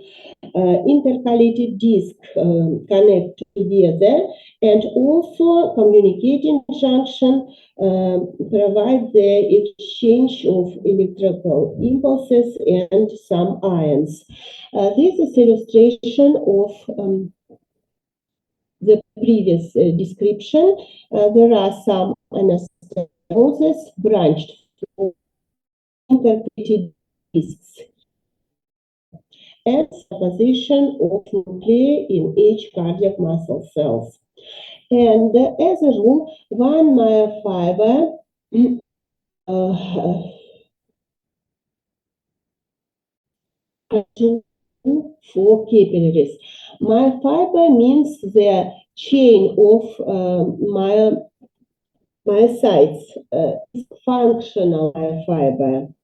Intercalated disc connect together, and also communicating junction provide the exchange of electrical impulses and some ions. This is illustration of the previous description. There are some anastomosis branched from intercalated discs and position of nuclei in each cardiac muscle cells. And as a rule, one myofiber two four capillaries. Myofiber means the chain of myocytes, functional myofiber.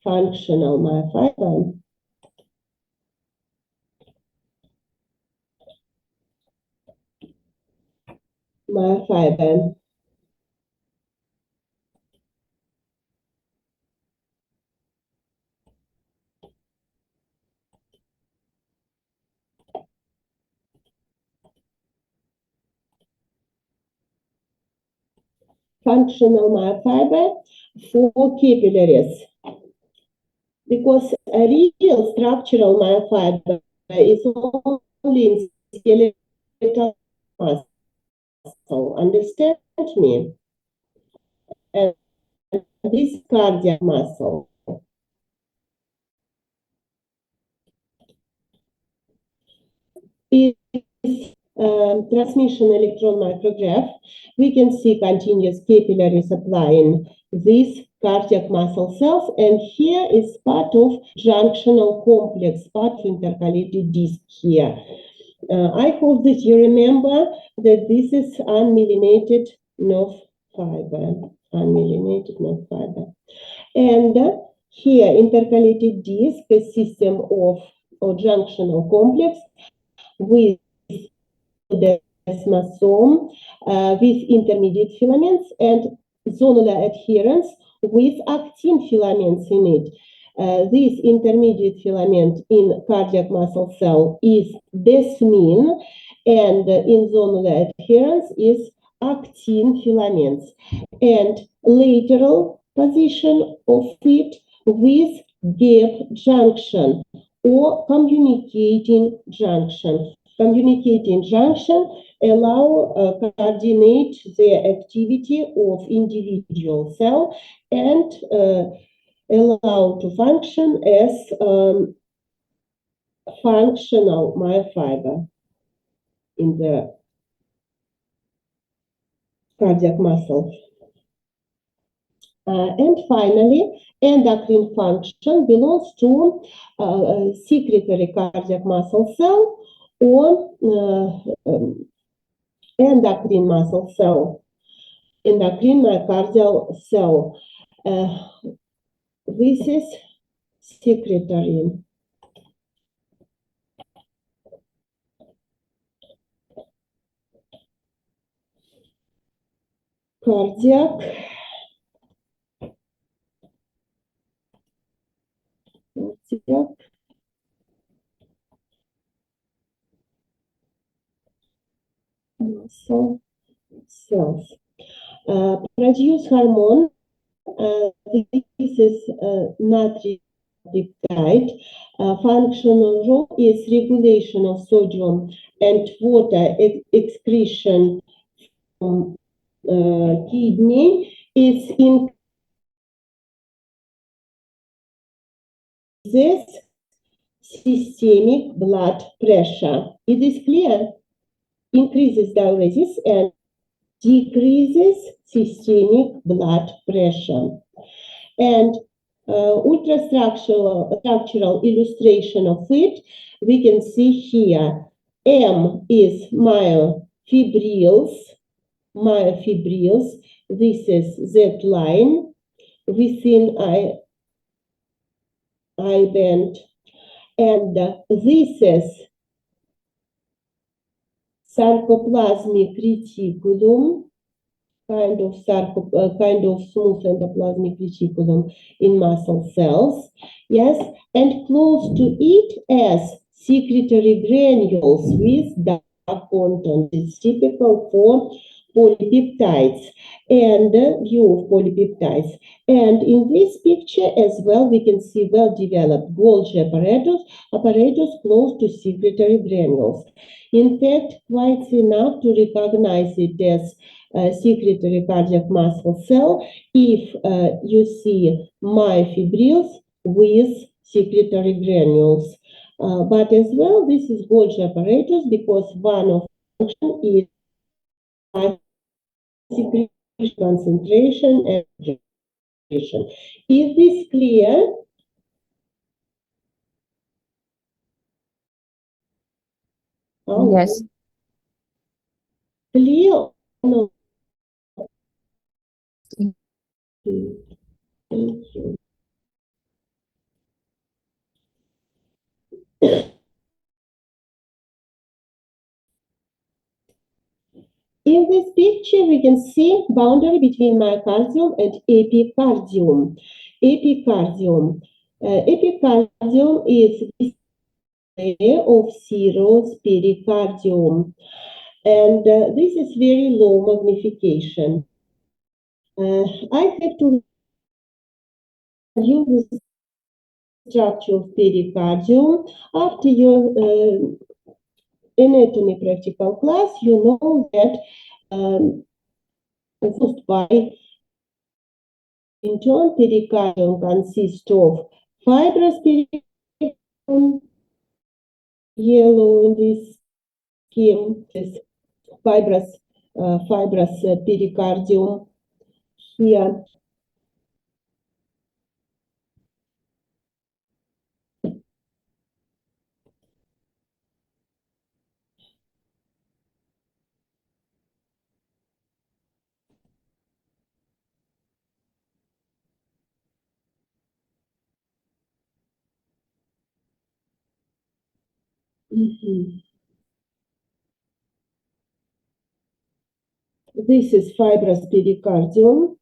Functional myofiber. Myofiber. Functional myofiber, four capillaries. Because a real structural myofiber is only in skeletal muscle. Understand me? And this cardiac muscle. Is transmission electron micrograph, we can see continuous capillary supply in these cardiac muscle cells, and here is part of junctional complex, part of intercalated disc here. I hope that you remember that this is unmyelinated nerve fiber, unmyelinated nerve fiber. And here, intercalated disc, a system of or junctional complex with desmosome, with intermediate filaments, and zonular adherence with actin filaments in it. This intermediate filament in cardiac muscle cell is desmin, and in zonular adherence is actin filaments, and lateral position of it with gap junction or communicating junction. Communicating junction allow coordinate the activity of individual cell and allow to function as functional myofiber in the cardiac muscle. And finally, endocrine function belongs to secretory cardiac muscle cell or endocrine muscle cell, endocrine myocardial cell. This is secretory. Cardiac muscle cells. Produce hormone. This is natriuretic peptide. Functional role is regulation of sodium and water excretion from kidney. It's in systemic blood pressure. It is clear, increases diuresis and decreases systemic blood pressure. And ultrastructural illustration of it, we can see here, M is myofibrils, this is Z line within I band, and this is sarcoplasmic reticulum, kind of smooth endoplasmic reticulum in muscle cells, yes, and close to it as secretory granules with dark content. It's typical for polypeptides and view of polypeptides. And in this picture as well, we can see well-developed Golgi apparatus close to secretory granules. In fact, quite enough to recognize it as secretory cardiac muscle cell if you see myofibrils with secretory granules. But as well, this is Golgi apparatus because one of function is secretion concentration and concentration. Is this clear? Oh, Yes. clear or no? Thank you. In this picture, we can see boundary between myocardium and epicardium. Epicardium. Epicardium is this layer of serous pericardium, and this is very low magnification. I have to use the structure of pericardium. After your anatomy practical class, you know that caused by in turn, pericardium consists of fibrous pericardium, yellow in this scheme, is fibrous pericardium here. This is fibrous pericardium.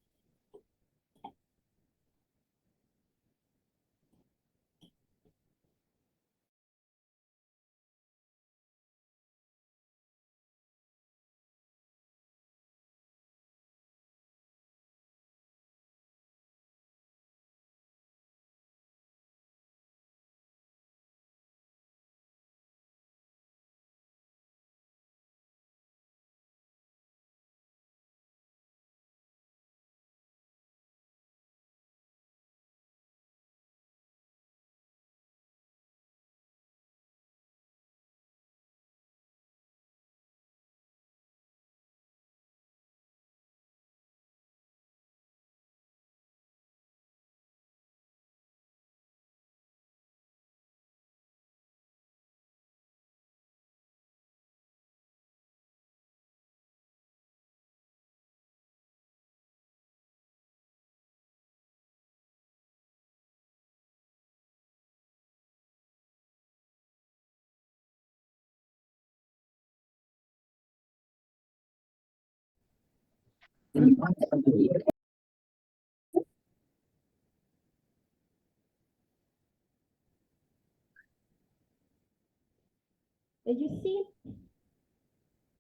And you see,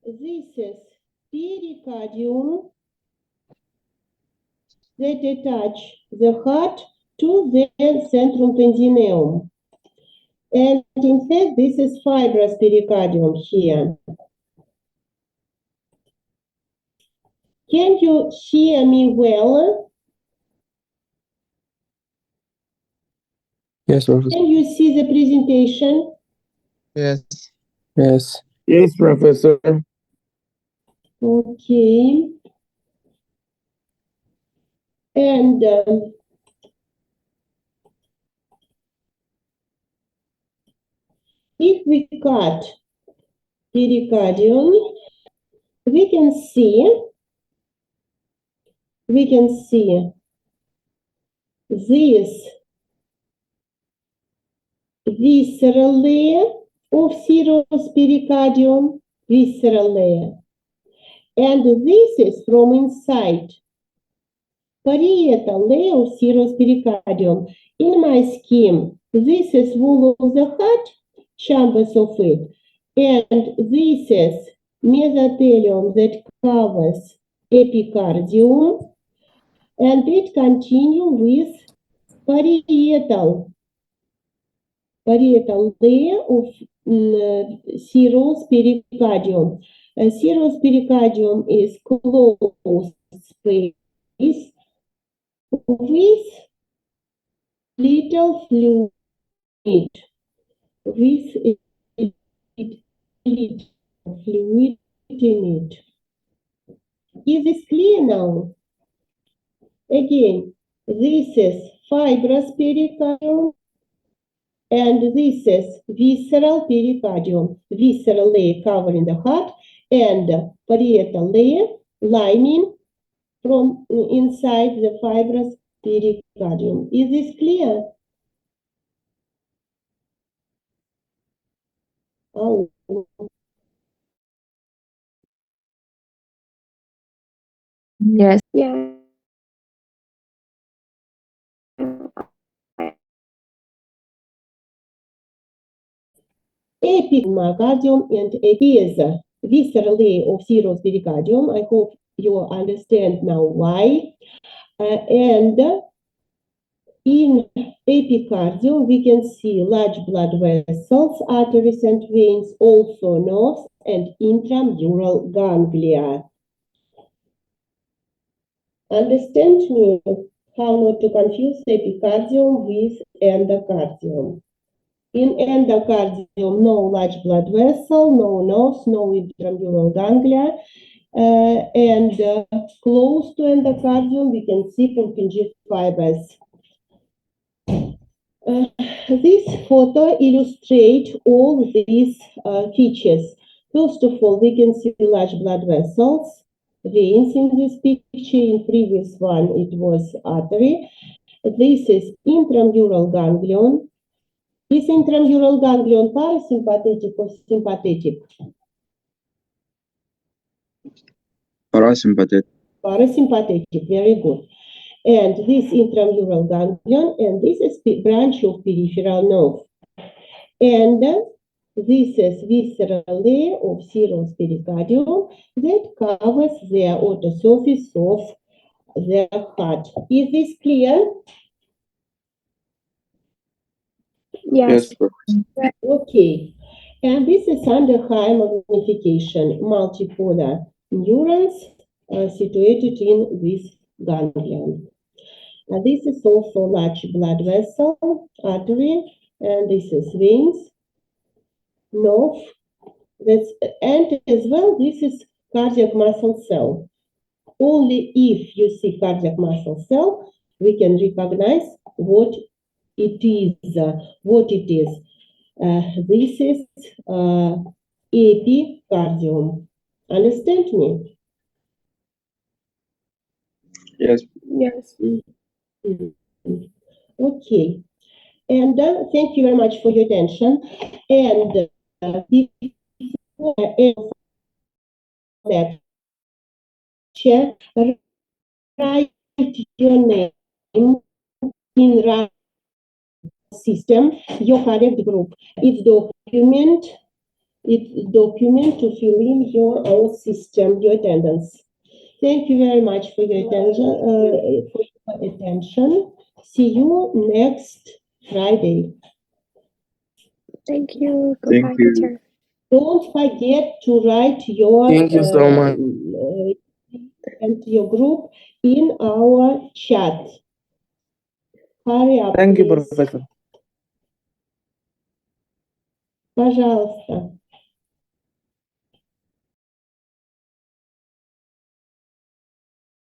this is pericardium that attach the heart to the centrum tendineum. And in fact, this is fibrous pericardium here. Can you hear me well? Yes, Professor. Can you see the presentation? Yes. Yes. Yes, Professor. Okay. And if we cut pericardium, we can see this visceral layer of serous pericardium, visceral layer. And this is from inside parietal layer of serous pericardium. In my scheme, this is wall of the heart, chambers of it, and this is mesothelium that covers epicardium, and it continues with parietal layer of serous pericardium. Serous pericardium is closed space with little fluid, with little fluid in it. Is this clear now? Again, this is fibrous pericardium, and this is visceral pericardium, visceral layer covering the heart, and parietal layer lining from inside the fibrous pericardium. Is this clear? Oh. Yes. Yeah. Epicardium and it is visceral layer of serous pericardium. I hope you understand now why. And in epicardium, we can see large blood vessels, arteries and veins, also nerves and intramural ganglia. Understand me how not to confuse epicardium with endocardium. In endocardium, no large blood vessel, no nerves, no intramural ganglia, and close to endocardium, we can see Purkinje fibers. This photo illustrates all these features. First of all, we can see large blood vessels, veins in this picture. In previous one, it was artery. This is intramural ganglion. Is intramural ganglion parasympathetic or sympathetic? Parasympathetic. Parasympathetic, very good. And this intramural ganglion, and this is branch of peripheral nerve. And this is visceral layer of serous pericardium that covers the outer surface of the heart. Is this clear? Yes. Okay. And this is under high magnification, multipolar neurons situated in this ganglion. This is also large blood vessel, artery, and this is veins, nerve. And as well, this is cardiac muscle cell. Only if you see cardiac muscle cell, we can recognize what it is. This is epicardium. Understand me? Yes. Yes. Okay. And thank you very much for your attention. And before I end that, write your name in right system, your correct group. It's document to fill in your own system, your attendance. Thank you very much for your attention. See you next Friday. Thank you. Thank Goodbye, you. teacher. Don't forget to write your Thank you so much. and your group in our chat. Hurry up, Thank you, please. Professor. Пожалуйста.